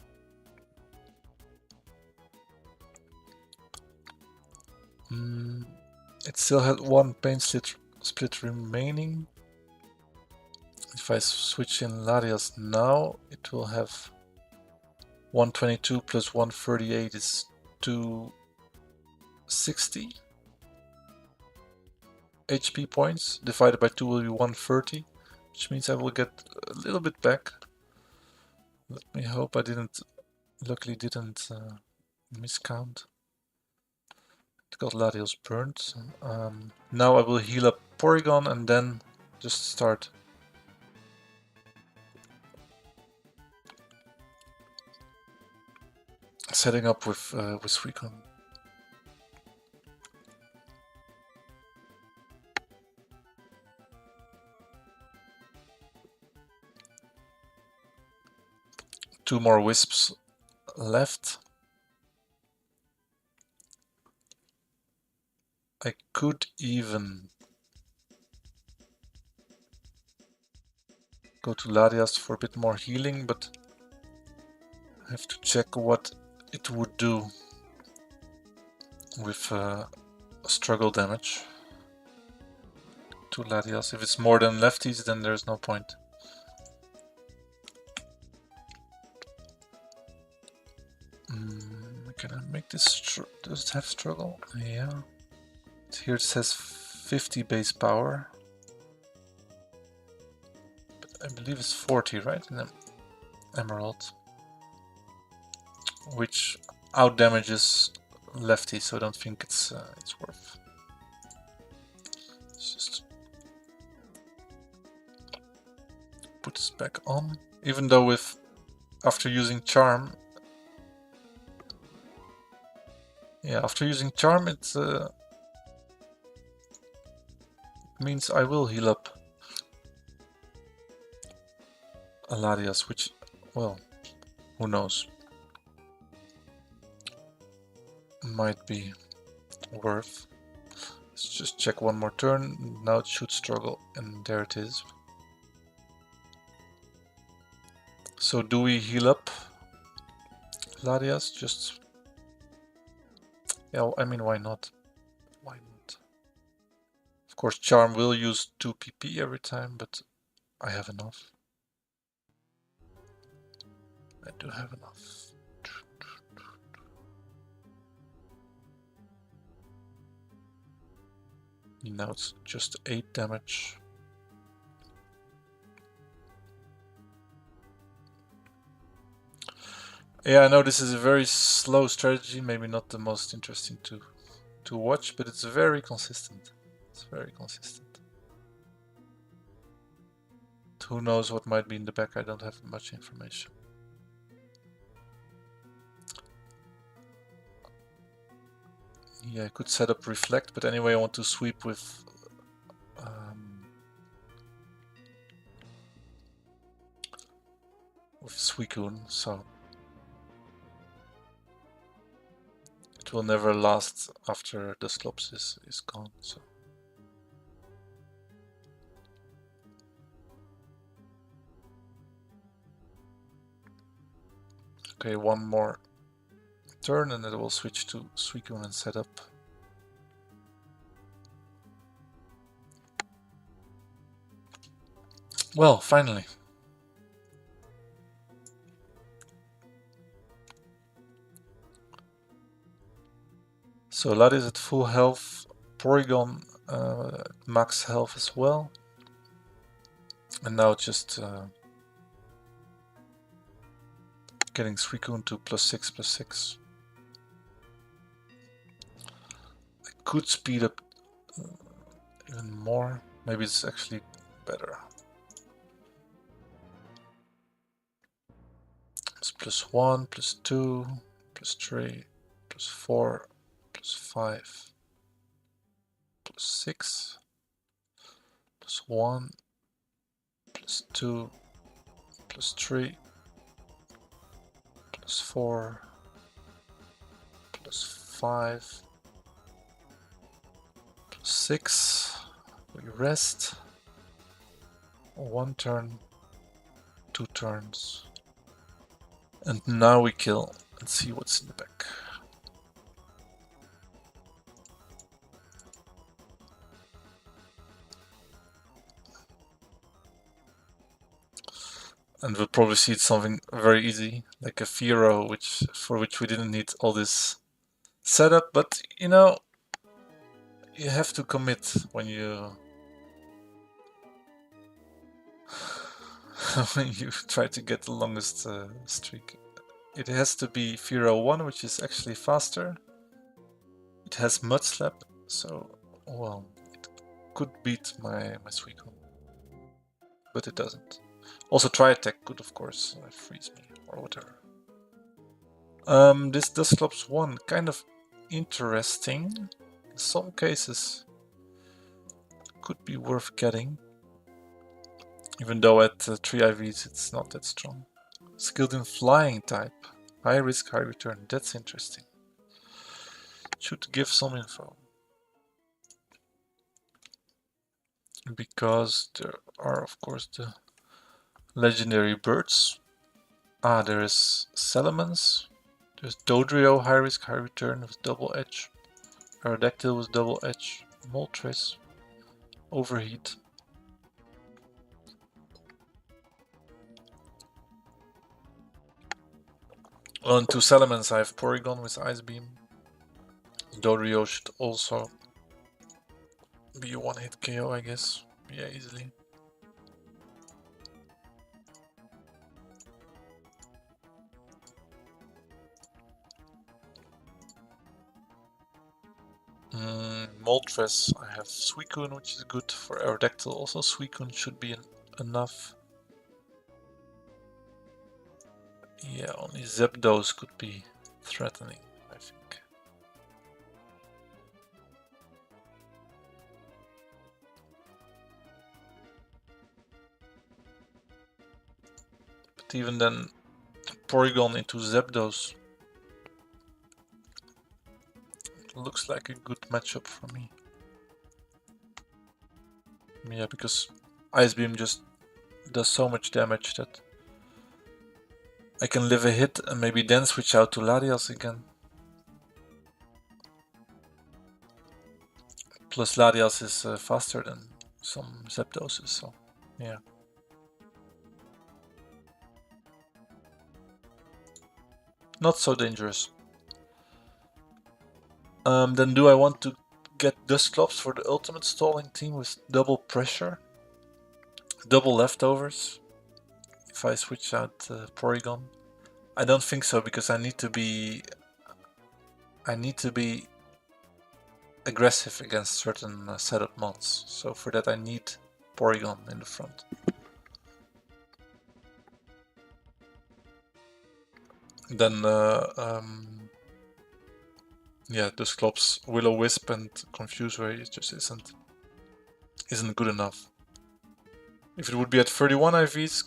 It still had one pain split remaining. If I switch in Larias now, it will have 122 plus 138 is 260 HP points. Divided by 2 will be 130, which means I will get a little bit back. Let me hope I luckily didn't miscount. It got Latios burnt. Now I will heal up Porygon and then just start setting up with Suicune. Two more wisps left. I could even go to Larias for a bit more healing, but I have to check what it would do with struggle damage to Larias. If it's more than lefties, then there's no point. Can I make this? Does it have struggle? Yeah. Here it says 50 base power. But I believe it's 40, right? In Emerald. Which out damages lefty, so I don't think it's worth. Let's just put this back on. Even though after using charm, it means I will heal up. Aladias, which, well, who knows? Might be worth. Let's just check one more turn. Now it should struggle, and there it is. So do we heal up Ladias? Just... yeah, I mean, why not? Why not? Of course, Charm will use 2 PP every time, but I have enough. I do have enough. Now it's just 8 damage. Yeah, I know this is a very slow strategy, maybe not the most interesting to watch, but it's very consistent. It's very consistent. Who knows what might be in the back? I don't have much information. Yeah, I could set up Reflect, but anyway I want to sweep with Suicune, so it will never last after the Slops is gone. So okay, one more turn and it will switch to Suicune and set up. Well, finally. So Lad is at full health, Porygon max health as well. And now just getting Suicune to +6/+6. I could speed up even more. Maybe it's actually better. It's +1, +2, +3, +4, +5, +6, +1, +2, +3, +4, +5, +6. We rest. 1 turn, 2 turns. And now we kill and see what's in the back. And we'll probably see something very easy, like a Firo, for which we didn't need all this setup, but you know, you have to commit when you when you try to get the longest streak. It has to be Firo 1, which is actually faster. It has Mud Slap, so well, it could beat my Suicune, but it doesn't. Also, Tri Attack could, of course, freeze me or whatever. This Dusclops 1, kind of interesting. In some cases, could be worth getting, even though at 3 IVs it's not that strong. Skilled in Flying type, high risk, high return. That's interesting. Should give some info. Because there are, of course, the legendary birds. Ah, there is Salamence. There's Dodrio, high risk, high return with double edge. Aerodactyl with double edge. Moltres. Overheat. Well, and 2 Salamence I have Porygon with Ice Beam. Dodrio should also be a one-hit KO, I guess. Yeah, easily. Moltres, I have Suicune, which is good for Aerodactyl. Also, Suicune should be enough. Yeah, only Zapdos could be threatening, I think. But even then, Porygon into Zapdos looks like a good matchup for me. Yeah, because Ice Beam just does so much damage that I can live a hit and maybe then switch out to Latias again. Plus Latias is faster than some Zapdoses, so yeah. Not so dangerous. Then do I want to get Dusclops for the ultimate stalling team with double pressure? Double leftovers? If I switch out Porygon? I don't think so, because I need to be aggressive against certain setup mods. So for that I need Porygon in the front. Then yeah, Dusclops, Will-O-Wisp and Confuse Ray just isn't good enough. If it would be at 31 IVs,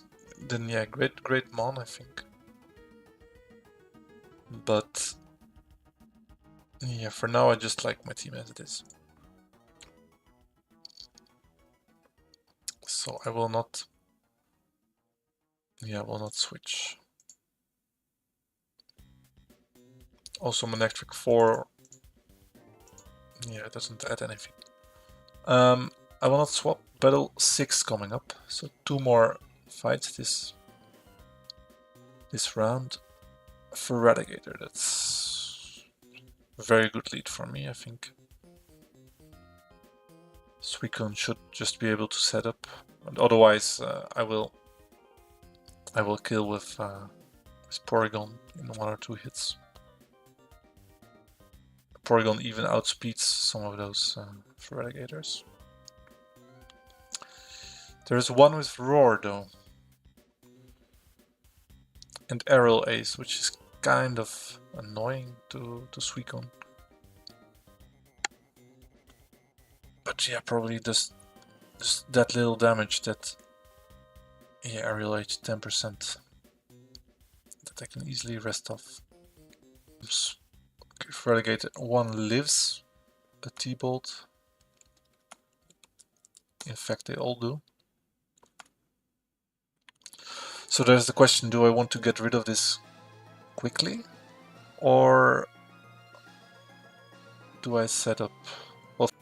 then yeah, great mon, I think. But yeah, for now I just like my team as it is. So I will not switch. Also Manectric 4, yeah, it doesn't add anything. I will not swap. Battle 6 coming up, so 2 more fights this round. For Radigator, that's a very good lead for me, I think. Suicune should just be able to set up, and otherwise I will kill with Porygon in 1 or 2 hits. Porygon even outspeeds some of those Feraligators. There's one with Roar though, and Aerial Ace, which is kind of annoying to Suicune. But yeah, probably just that little damage that, yeah, Aerial Ace 10%, that I can easily rest off. Oops. Okay, Feraligatr 1 lives a T-Bolt. In fact, they all do. So there's the question, do I want to get rid of this quickly? Or do I set up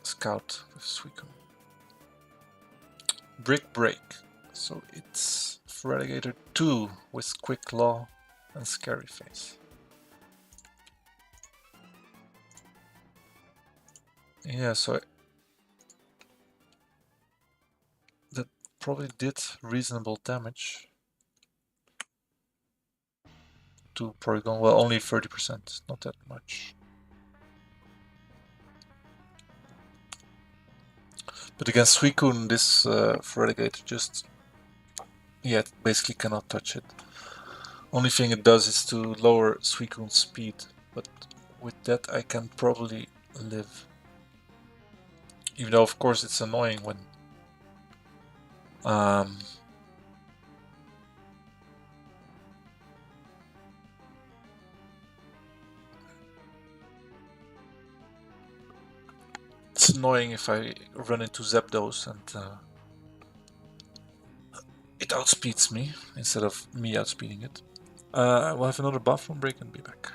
Scout with Suicune? Brick Break. So it's Feraligatr 2 with Quick Claw and Scary Face. Yeah, so that probably did reasonable damage to Porygon. Well, only 30%, not that much. But against Suicune, this Feraligatr just, yeah, it basically cannot touch it. Only thing it does is to lower Suicune's speed, but with that I can probably live. Even though of course it's annoying when it's annoying if I run into Zapdos and it outspeeds me instead of me outspeeding it. We'll have another bathroom break and be back.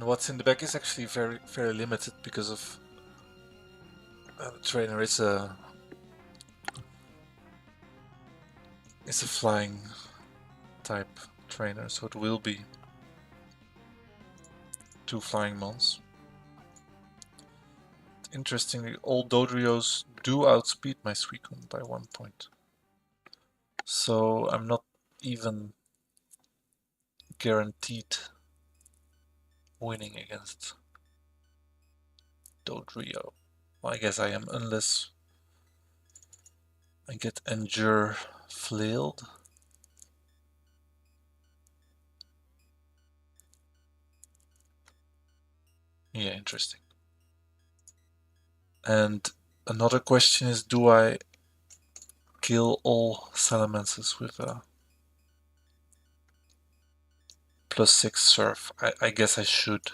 what's in the back is actually very limited because of the trainer is a flying type trainer, so it will be 2 flying mons. Interestingly, all Dodrios do outspeed my Suicune by 1 point. So I'm not even guaranteed winning against Dodrio. Well, I guess I am, unless I get Endure flailed. Yeah, interesting. And another question is, do I kill all Salamence with a +6 surf? I guess I should.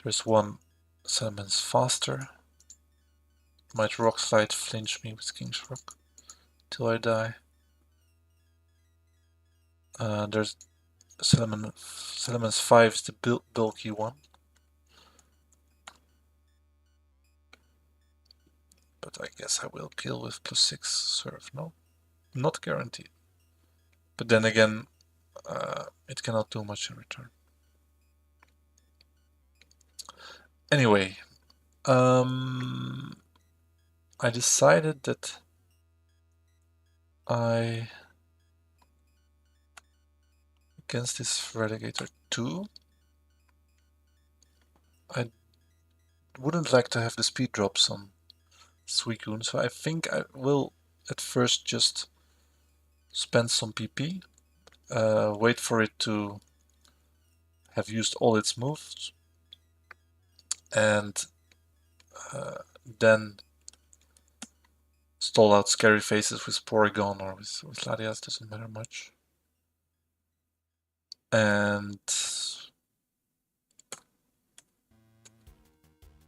There's one Salamence faster. Might Rock Slide flinch me with King's Rock till I die. There's Salamence 5 is the bulky one. But I guess I will kill with +6 surf. No, not guaranteed. But then again, it cannot do much in return. Anyway, I decided that against this Relegator 2, I wouldn't like to have the speed drops on Suicune, so I think I will at first just spend some PP, wait for it to have used all its moves, and then stall out Scary Faces with Porygon or with Latias, doesn't matter much. And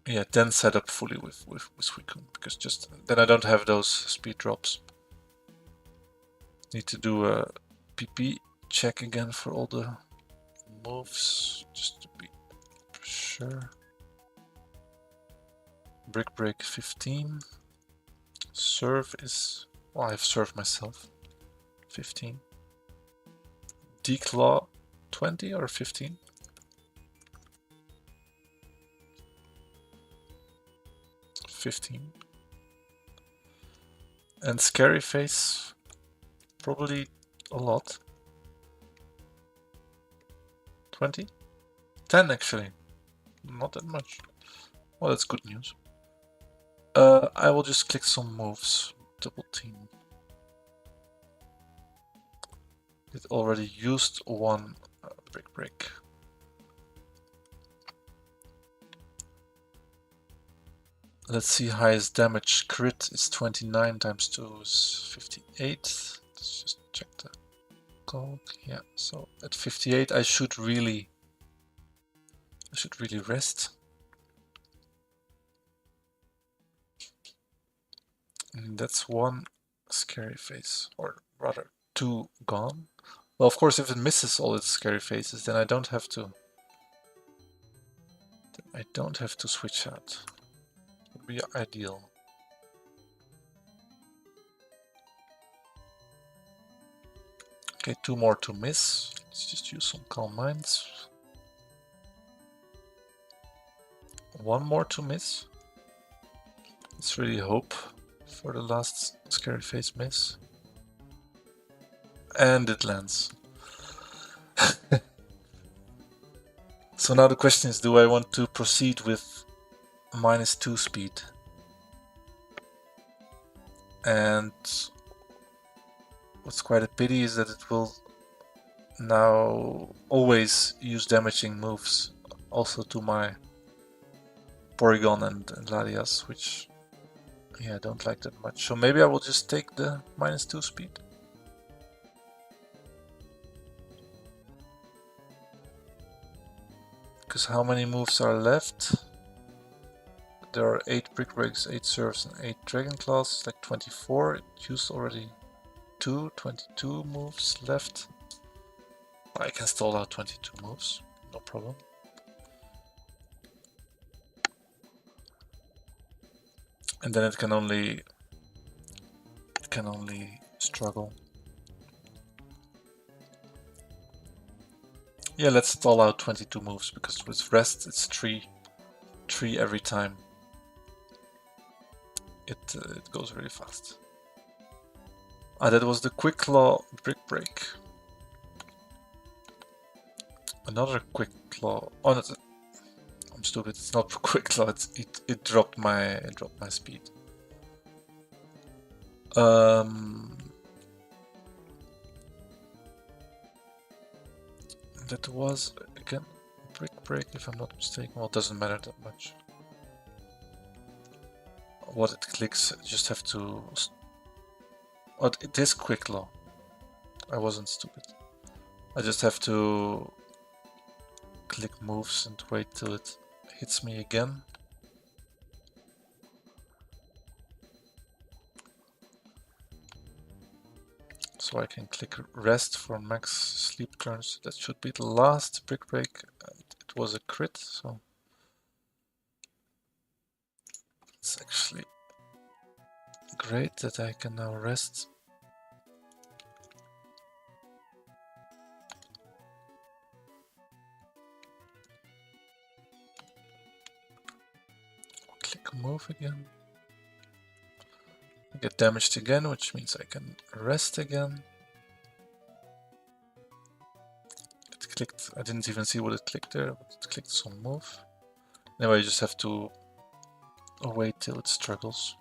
yeah, then set up fully with Suicune, because just then I don't have those speed drops. Need to do a PP check again for all the moves, just to be sure. Brick Break 15. Serve is, well, I've served myself. 15. Declaw 20 or 15? 15. And Scary Face, probably a lot. 20? 10 actually. Not that much. Well, that's good news. I will just click some moves. Double team. It already used one Brick Break. Let's see, highest damage crit is 29 times 2 is 58. Let's just check the code. Yeah, so at 58 I should really rest. And that's one Scary Face, or rather 2 gone. Well, of course, if it misses all its Scary Faces, then I don't have to switch out. Would be ideal. Okay, 2 more to miss. Let's just use some Calm Minds. 1 more to miss. Let's really hope for the last Scary Face miss. And it lands. So now the question is, do I want to proceed with -2 speed? And what's quite a pity is that it will now always use damaging moves also to my Porygon and Latias, which, yeah, I don't like that much. So maybe I will just take the -2 speed. Because how many moves are left? There are 8 Brick Breaks, 8 Surfs and 8 Dragon Claws, like 24. It used already 22 moves left. I can stall out 22 moves, no problem. And then it can only struggle. Yeah, let's stall out 22 moves, because with rest it's 3 every time. It goes really fast. Ah, that was the Quick Claw Brick Break. Another Quick Claw. Oh, no, I'm stupid. It's not Quick Claw. It dropped my speed. That was again Brick Break, if I'm not mistaken. Well, it doesn't matter that much. What it clicks, you just have to. Oh, it is Quick Claw. I wasn't stupid. I just have to click moves and wait till it hits me again. So I can click rest for max sleep turns. That should be the last Brick Break. And it was a crit, so it's actually great that I can now rest. Click move again. I get damaged again, which means I can rest again. It clicked, I didn't even see what it clicked there, but it clicked some move. Anyway, you just have to wait till it struggles.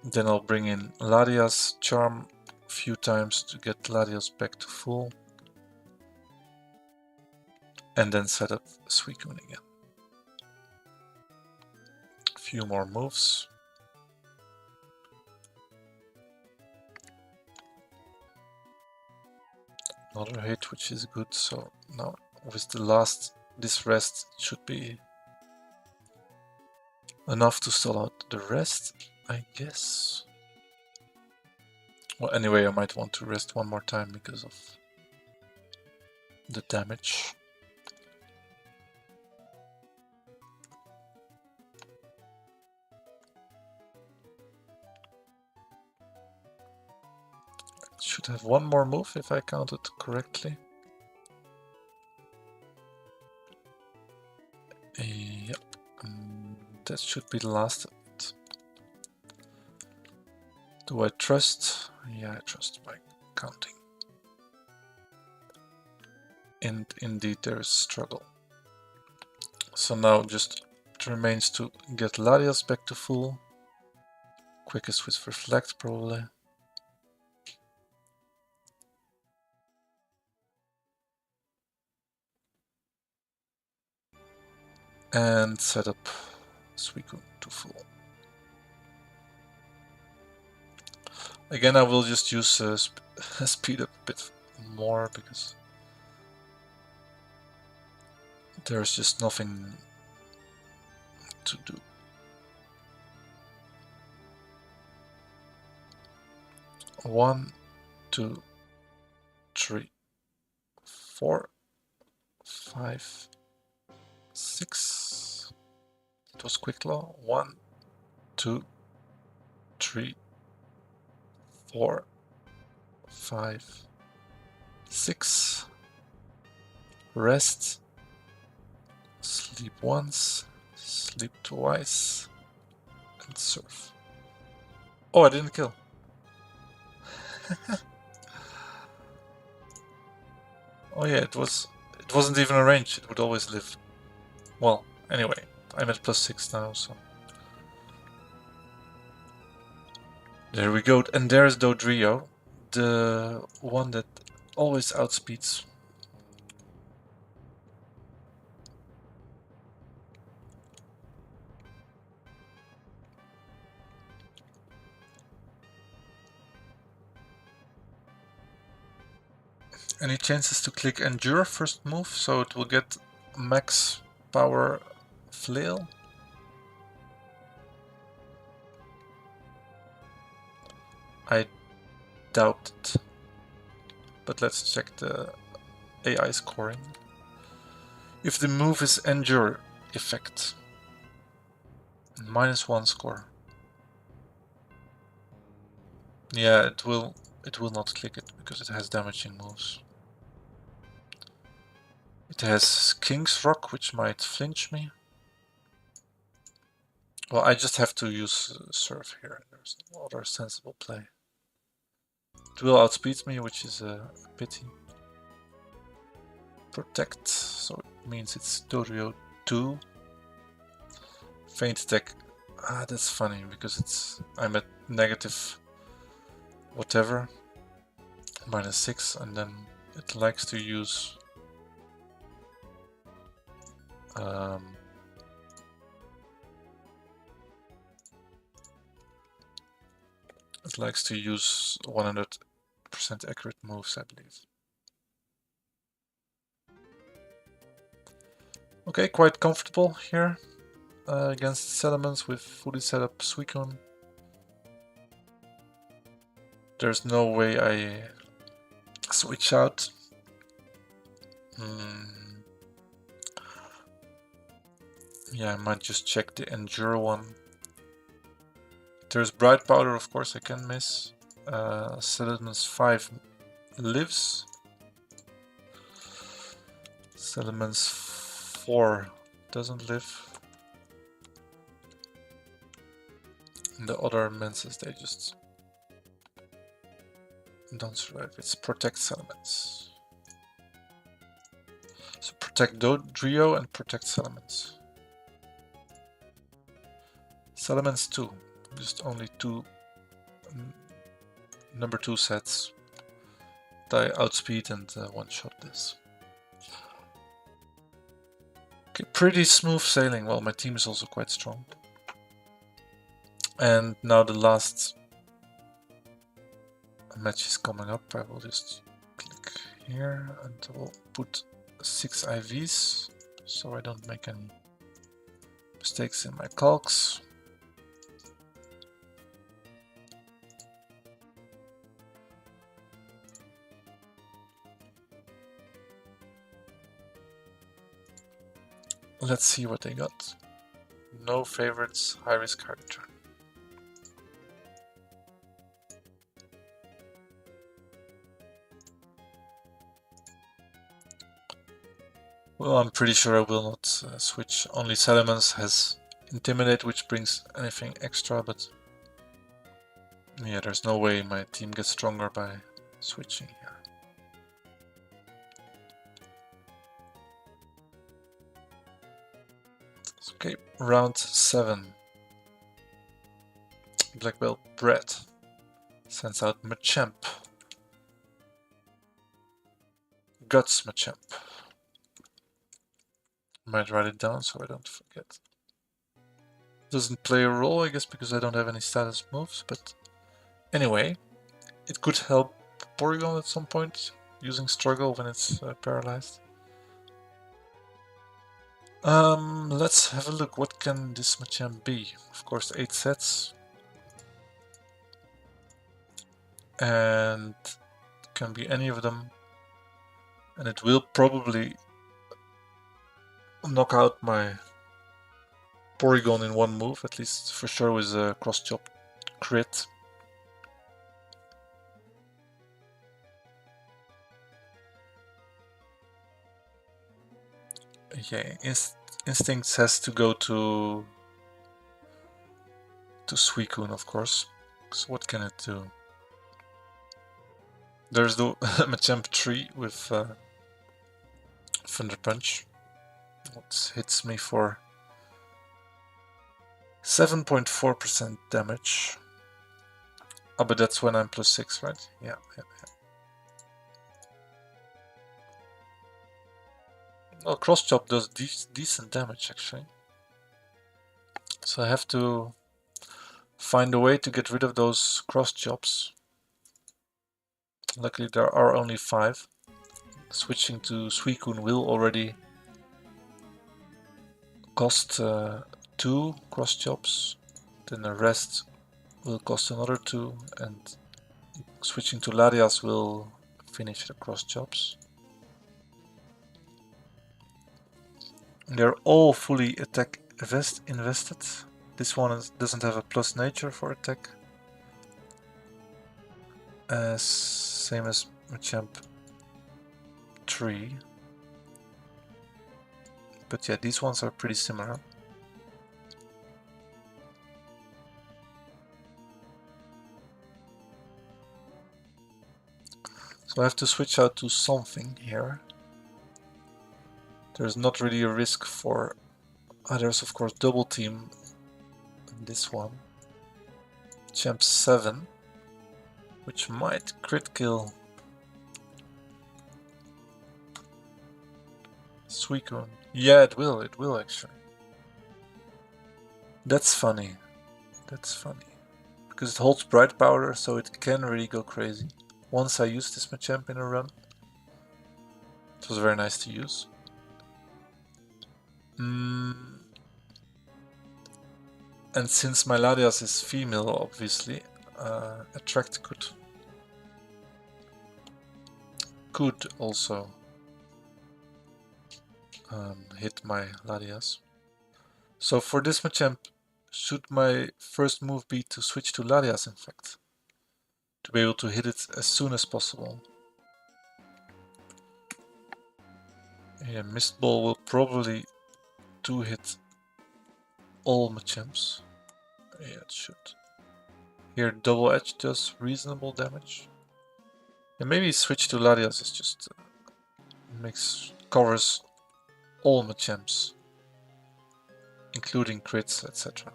Then I'll bring in Ladia's charm a few times to get Ladia's back to full. And then set up Suicune again. A few more moves. Another hit, which is good. So now with the last, this rest should be enough to stall out the rest, I guess. Well, anyway, I might want to rest one more time because of the damage. Should have one more move if I counted correctly. Yep, that should be the last of it. Do I trust? Yeah, I trust by counting. And indeed there is struggle. So now just it remains to get Larias back to full. Quickest with Reflect probably. And set up Suicune to full. Again, I will just use speed up a bit more because there's just nothing to do. 1, 2, 3, 4, 5, 6. It was Quick Claw. 1, 2, 3, 4, 5, 6. Rest. Sleep once. Sleep twice. And surf. Oh, I didn't kill. Oh yeah, it wasn't even a range. It would always live. Well, anyway, I'm at +6 now, so there we go. And there's Dodrio, the one that always outspeeds. Any chances to click Endure first move, so it will get max power flail? I doubt it. but let's check the AI scoring. If the move is endure effect, -1 score. Yeah, it will not click it because it has damaging moves. It has King's Rock, which might flinch me. Well, I just have to use Surf here. There's no other sensible play. It will outspeed me, which is a pity. Protect, so it means it's Dorio 2. Feint attack. Ah, that's funny because I'm at negative whatever, -6, and then it likes to use it likes to use 100% accurate moves, I believe. Okay, quite comfortable here against Salamence with fully set up Suicune. There's no way I switch out. Yeah, I might just check the Endure one. There's Bright Powder, of course, I can miss. Salamence 5 lives. Salamence 4 doesn't live. And the other Menses, they just don't survive. It's Protect Salamence. So Protect Drio and Protect Salamence. Salamence 2. Just only 2 number 2 sets. I outspeed and one-shot this. Okay, pretty smooth sailing. Well, my team is also quite strong. And now the last match is coming up. I will just click here and I will put 6 IVs so I don't make any mistakes in my calcs. Let's see what they got. No favorites, high risk, high return. Well, I'm pretty sure I will not switch. Only Salamence has Intimidate, which brings anything extra, but yeah, there's no way my team gets stronger by switching here. Okay, round 7. Black Belt Brett sends out Machamp. Guts Machamp. Might write it down so I don't forget. Doesn't play a role, I guess, because I don't have any status moves, but anyway, it could help Porygon at some point using Struggle when it's paralyzed. Let's have a look. What can this Machamp be? Of course, 8 sets. And it can be any of them. And it will probably knock out my Porygon in one move, at least for sure with a cross chop crit. Okay, Instincts has to go to Suicune, of course. So what can it do? There's the Machamp 3 with Thunder Punch. It hits me for 7.4% damage. Oh, but that's when I'm +6, right? Yeah. Well, Cross Chop does decent damage, actually. So I have to find a way to get rid of those Cross Chops. Luckily, there are only 5. Switching to Suicune will already cost 2 Cross Chops. Then the rest will cost another 2, and switching to Larias will finish the cross chops. They're all fully attack invested. This one doesn't have a plus nature for attack. Same as champ 3. But yeah, these ones are pretty similar. So I have to switch out to something here. There's not really a risk for others, of course, double team this one. Champ 7, which might crit kill Suicune. Yeah, it will actually. That's funny. That's funny. Because it holds Bright Powder, so it can really go crazy. Once I used this Machamp in a run. It was very nice to use. And since my Latias is female, obviously, Attract could also hit my Latias. So for this Machamp, should my first move be to switch to Latias, in fact? To be able to hit it as soon as possible. Yeah, Mist Ball will probably hit all Machamps. Yeah, it should. Here, Double Edge does reasonable damage. And maybe switch to Latias is just covers all Machamps, including crits, etc.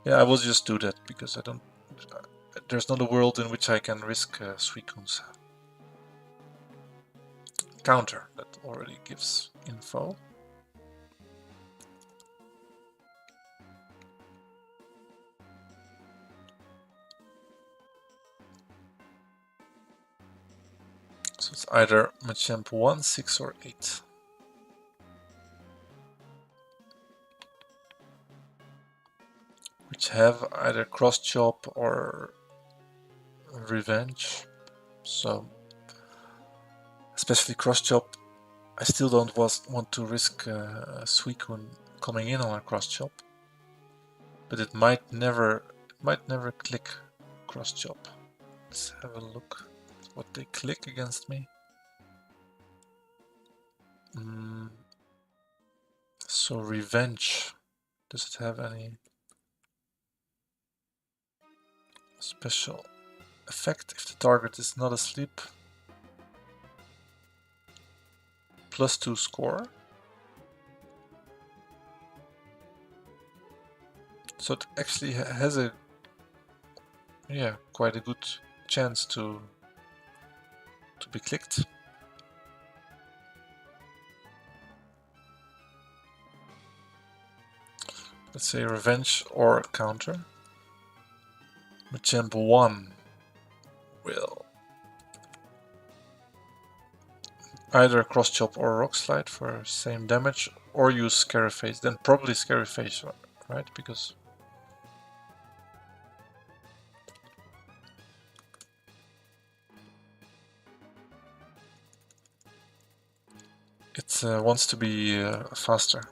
Yeah, I will just do that because I don't. There's not a world in which I can risk Suicune's counter that already gives info. So it's either Machamp 1, 6 or 8. Which have either Cross Chop or Revenge. So, especially Cross Chop, I still don't want to risk Suicune coming in on a Cross Chop. But it might never click Cross Chop. Let's have a look at what they click against me. So Revenge, does it have any special effect if the target is not asleep? +2 score. So it actually has a quite a good chance to be clicked. Let's say Revenge or counter. Machamp 1 will either Cross Chop or Rock Slide for same damage, or use Scary Face. Then probably Scary Face, right? Because it wants to be faster.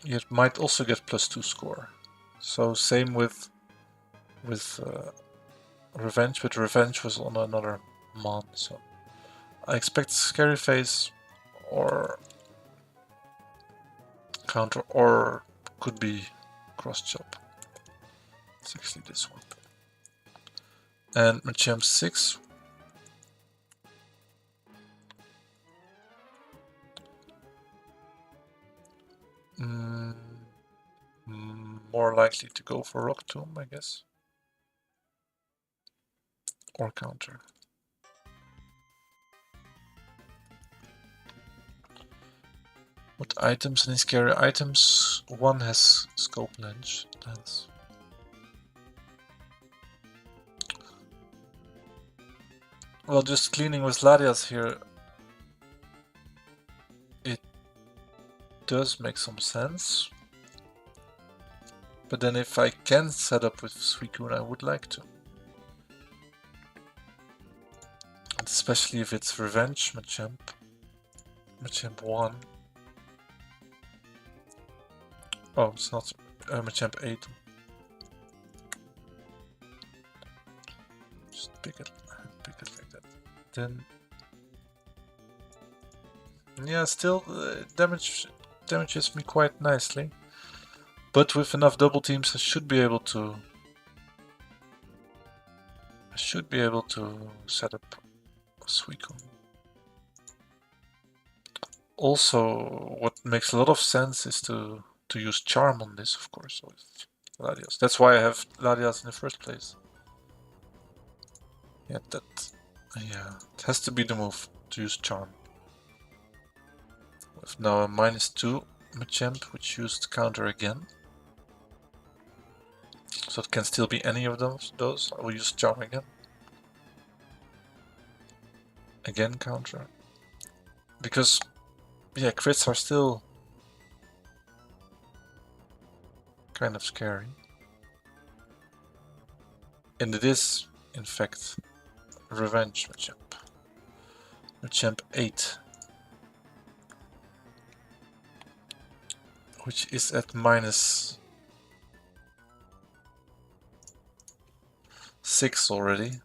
It might also get +2 score. So same with Revenge, but Revenge was on another mon, so I expect Scary Face or counter, or could be Cross Chop. It's actually this one. And Machamp 6. More likely to go for Rock Tomb, I guess. Or counter. What items? Any scary items? One has Scope Lens. Well, just cleaning with Larias here, it does make some sense. But then if I can set up with Suicune, I would like to. And especially if it's Revenge Machamp. Machamp 1. Oh, it's not Machamp 8. Just pick it like that. Then, yeah, still damages me quite nicely. But with enough double teams, I should be able to set up a Suicune. Also, what makes a lot of sense is to use Charm on this, of course, with Larios. That's why I have Larios in the first place. Yeah, it has to be the move to use Charm. With now a -2 Machamp, which used Counter again. So it can still be any of those. I will use Charm again. Again Counter. Because, yeah, crits are still kind of scary. And it is, in fact, Revenge Machamp. Machamp 8. Which is at -6 already.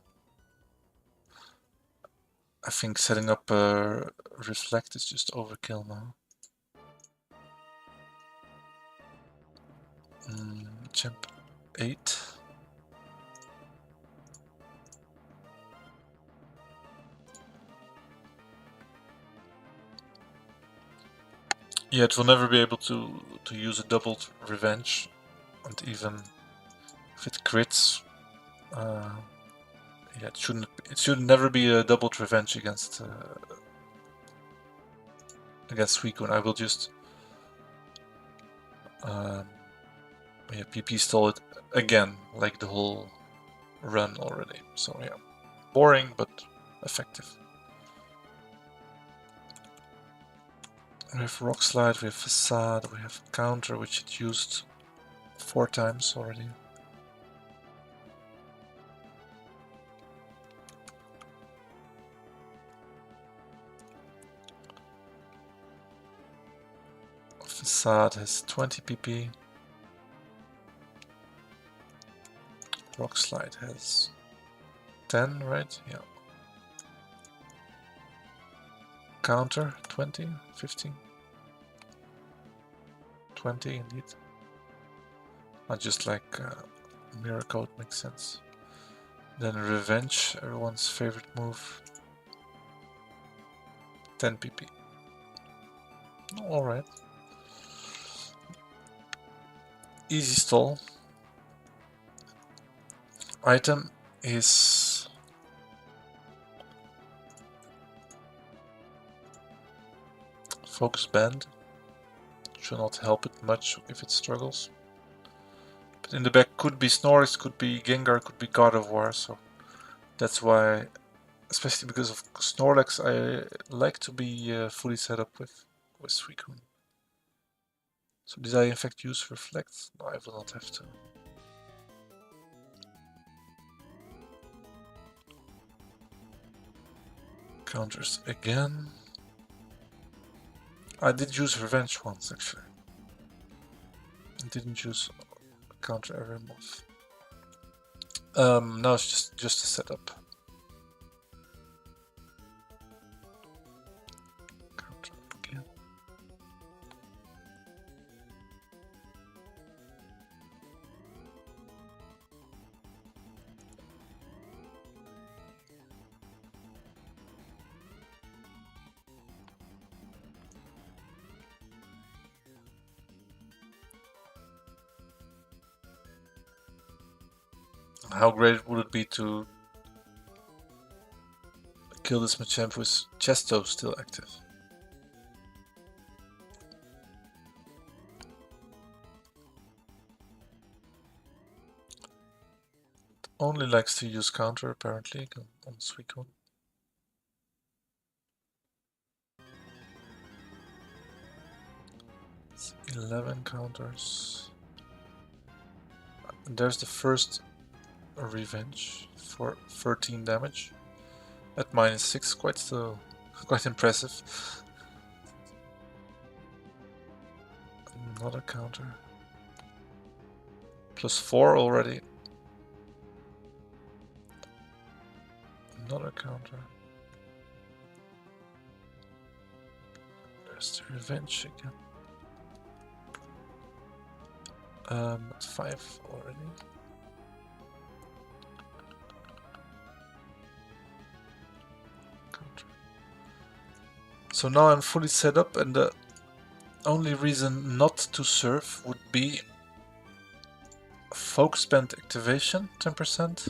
I think setting up a Reflect is just overkill now. Champ 8. Yeah, it will never be able to use a doubled Revenge, and even if it crits, yeah, it should never be a doubled Revenge against Suicune. I will just yeah, PP stall it again, like the whole run already. So yeah, boring but effective. We have Rock Slide, we have Facade, we have Counter, which it used 4 times already. Facade has 20 PP. Rock Slide has 10, right? Yeah. Counter 20, 15, 20 indeed. Not just like Mirror Coat makes sense. Then Revenge, everyone's favorite move. 10 PP. Alright. Easy stall. Item is Focus Band. Should not help it much if it struggles. But in the back could be Snorlax, could be Gengar, could be God of War, so that's why, especially because of Snorlax, I like to be fully set up with Suicune. So did I in fact use Reflect? No, I will not have to. Counters again. I did use Revenge once actually. I didn't use counter every move. Now it's just a setup. Counter again. How great would it be to kill this Machamp with Chesto still active? It only likes to use counter apparently on Suicune. It's 11 counters. And there's the first revenge for 13 damage at -6. Quite impressive. Another counter. +4 already. Another counter. There's the revenge again. At 5 already. Counter. So now I'm fully set up, and the only reason not to serve would be focus band activation, 10%.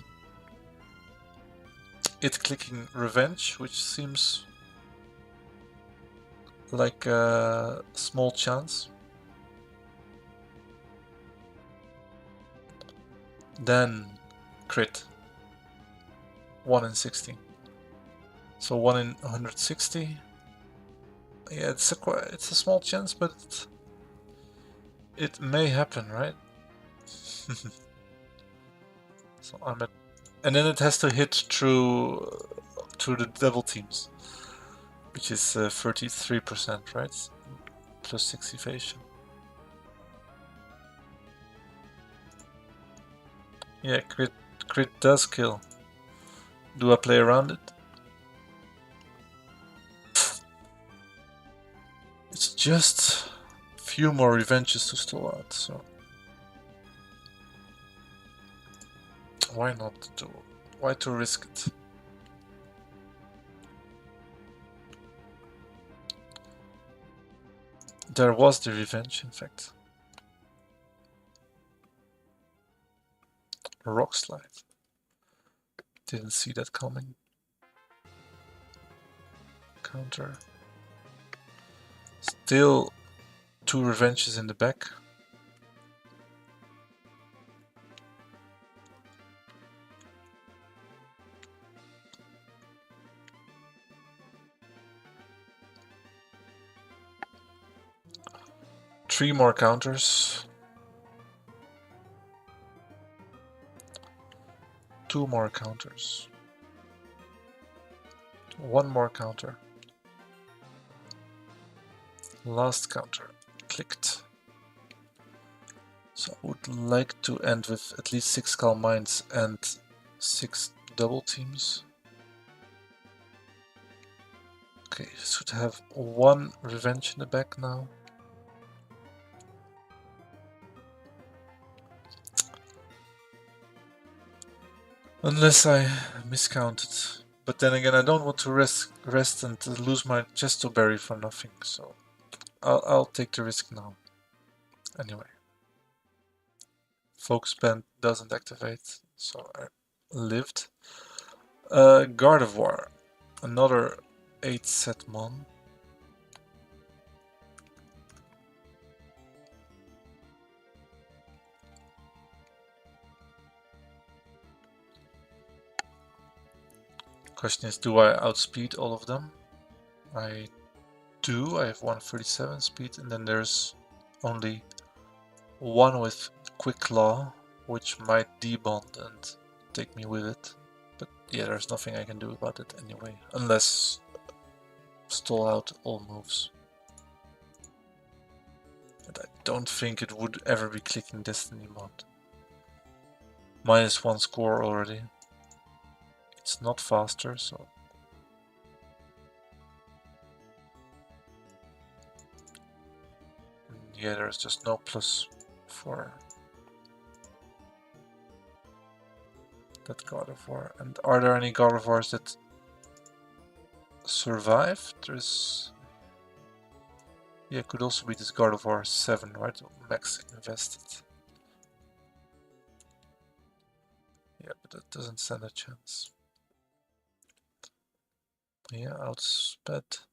It clicking revenge, which seems like a small chance. Then crit. 1 in 60. So 1 in 160. Yeah, it's a small chance, but it may happen, right? So I'm at, and then it has to hit through the double teams, which is 33%, right? +6 evasion. Yeah, crit does kill. Do I play around it? It's just a few more revenges to stall out, so why not do? Why to risk it? There was the revenge, in fact. Rock slide. Didn't see that coming. Counter. Still 2 revenges in the back. Three more counters. 2 more counters. 1 more counter. Last counter. Clicked. So I would like to end with at least 6 calm minds and 6 double teams. Okay, should have 1 revenge in the back now. Unless I miscounted. But then again, I don't want to rest and lose my Chesto Berry for nothing, so I'll take the risk now. Anyway. Focus band doesn't activate, so I lived. Gardevoir, another 8 set mon. Question is, do I outspeed all of them? I do. I have 137 speed, and then there's only one with Quick Claw, which might debond and take me with it. But yeah, there's nothing I can do about it anyway, unless stall out all moves. And I don't think it would ever be clicking Destiny mod. -1 score already. It's not faster, so... yeah, there's just no plus for that Gardevoir. And are there any Gardevoirs that survive? There's... yeah, it could also be this Gardevoir 7, right? Max invested. Yeah, but that doesn't stand a chance. Yeah, outsped.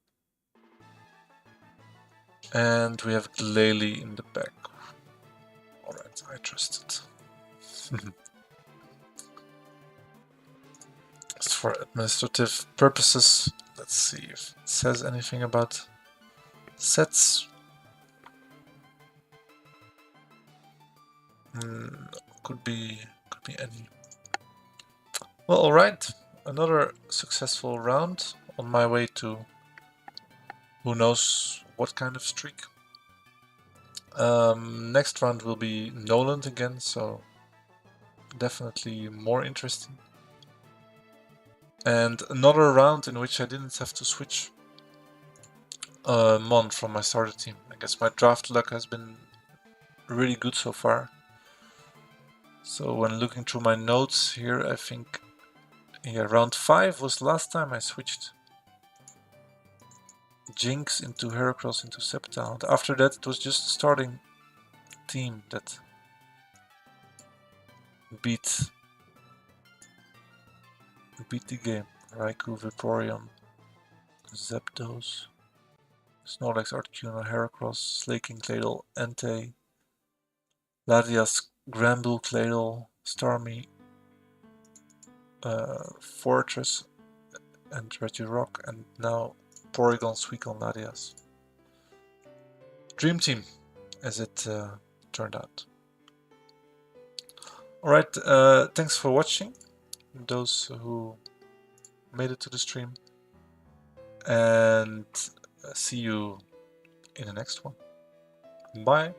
And we have Glalie in the back. Alright, I trust it. As for administrative purposes, let's see if it says anything about sets. Could be any. Well, alright. Another successful round on my way to who knows what kind of streak. Next round will be Noland again, so definitely more interesting. And another round in which I didn't have to switch Mon from my starter team. I guess my draft luck has been really good so far. So when looking through my notes here, I think round 5 was last time I switched Jinx into Heracross into Sceptile. After that it was just the starting team that beat the game. Raikou, Vaporeon, Zapdos, Snorlax, Articuno, Heracross, Slaking, Claydol, Entei, Latias, Granbull, Claydol, Starmie, Fortress, and Regirock, and now Porygon, Suicune, Latias. Dream team, as it turned out. Alright, thanks for watching, those who made it to the stream, and see you in the next one. Bye!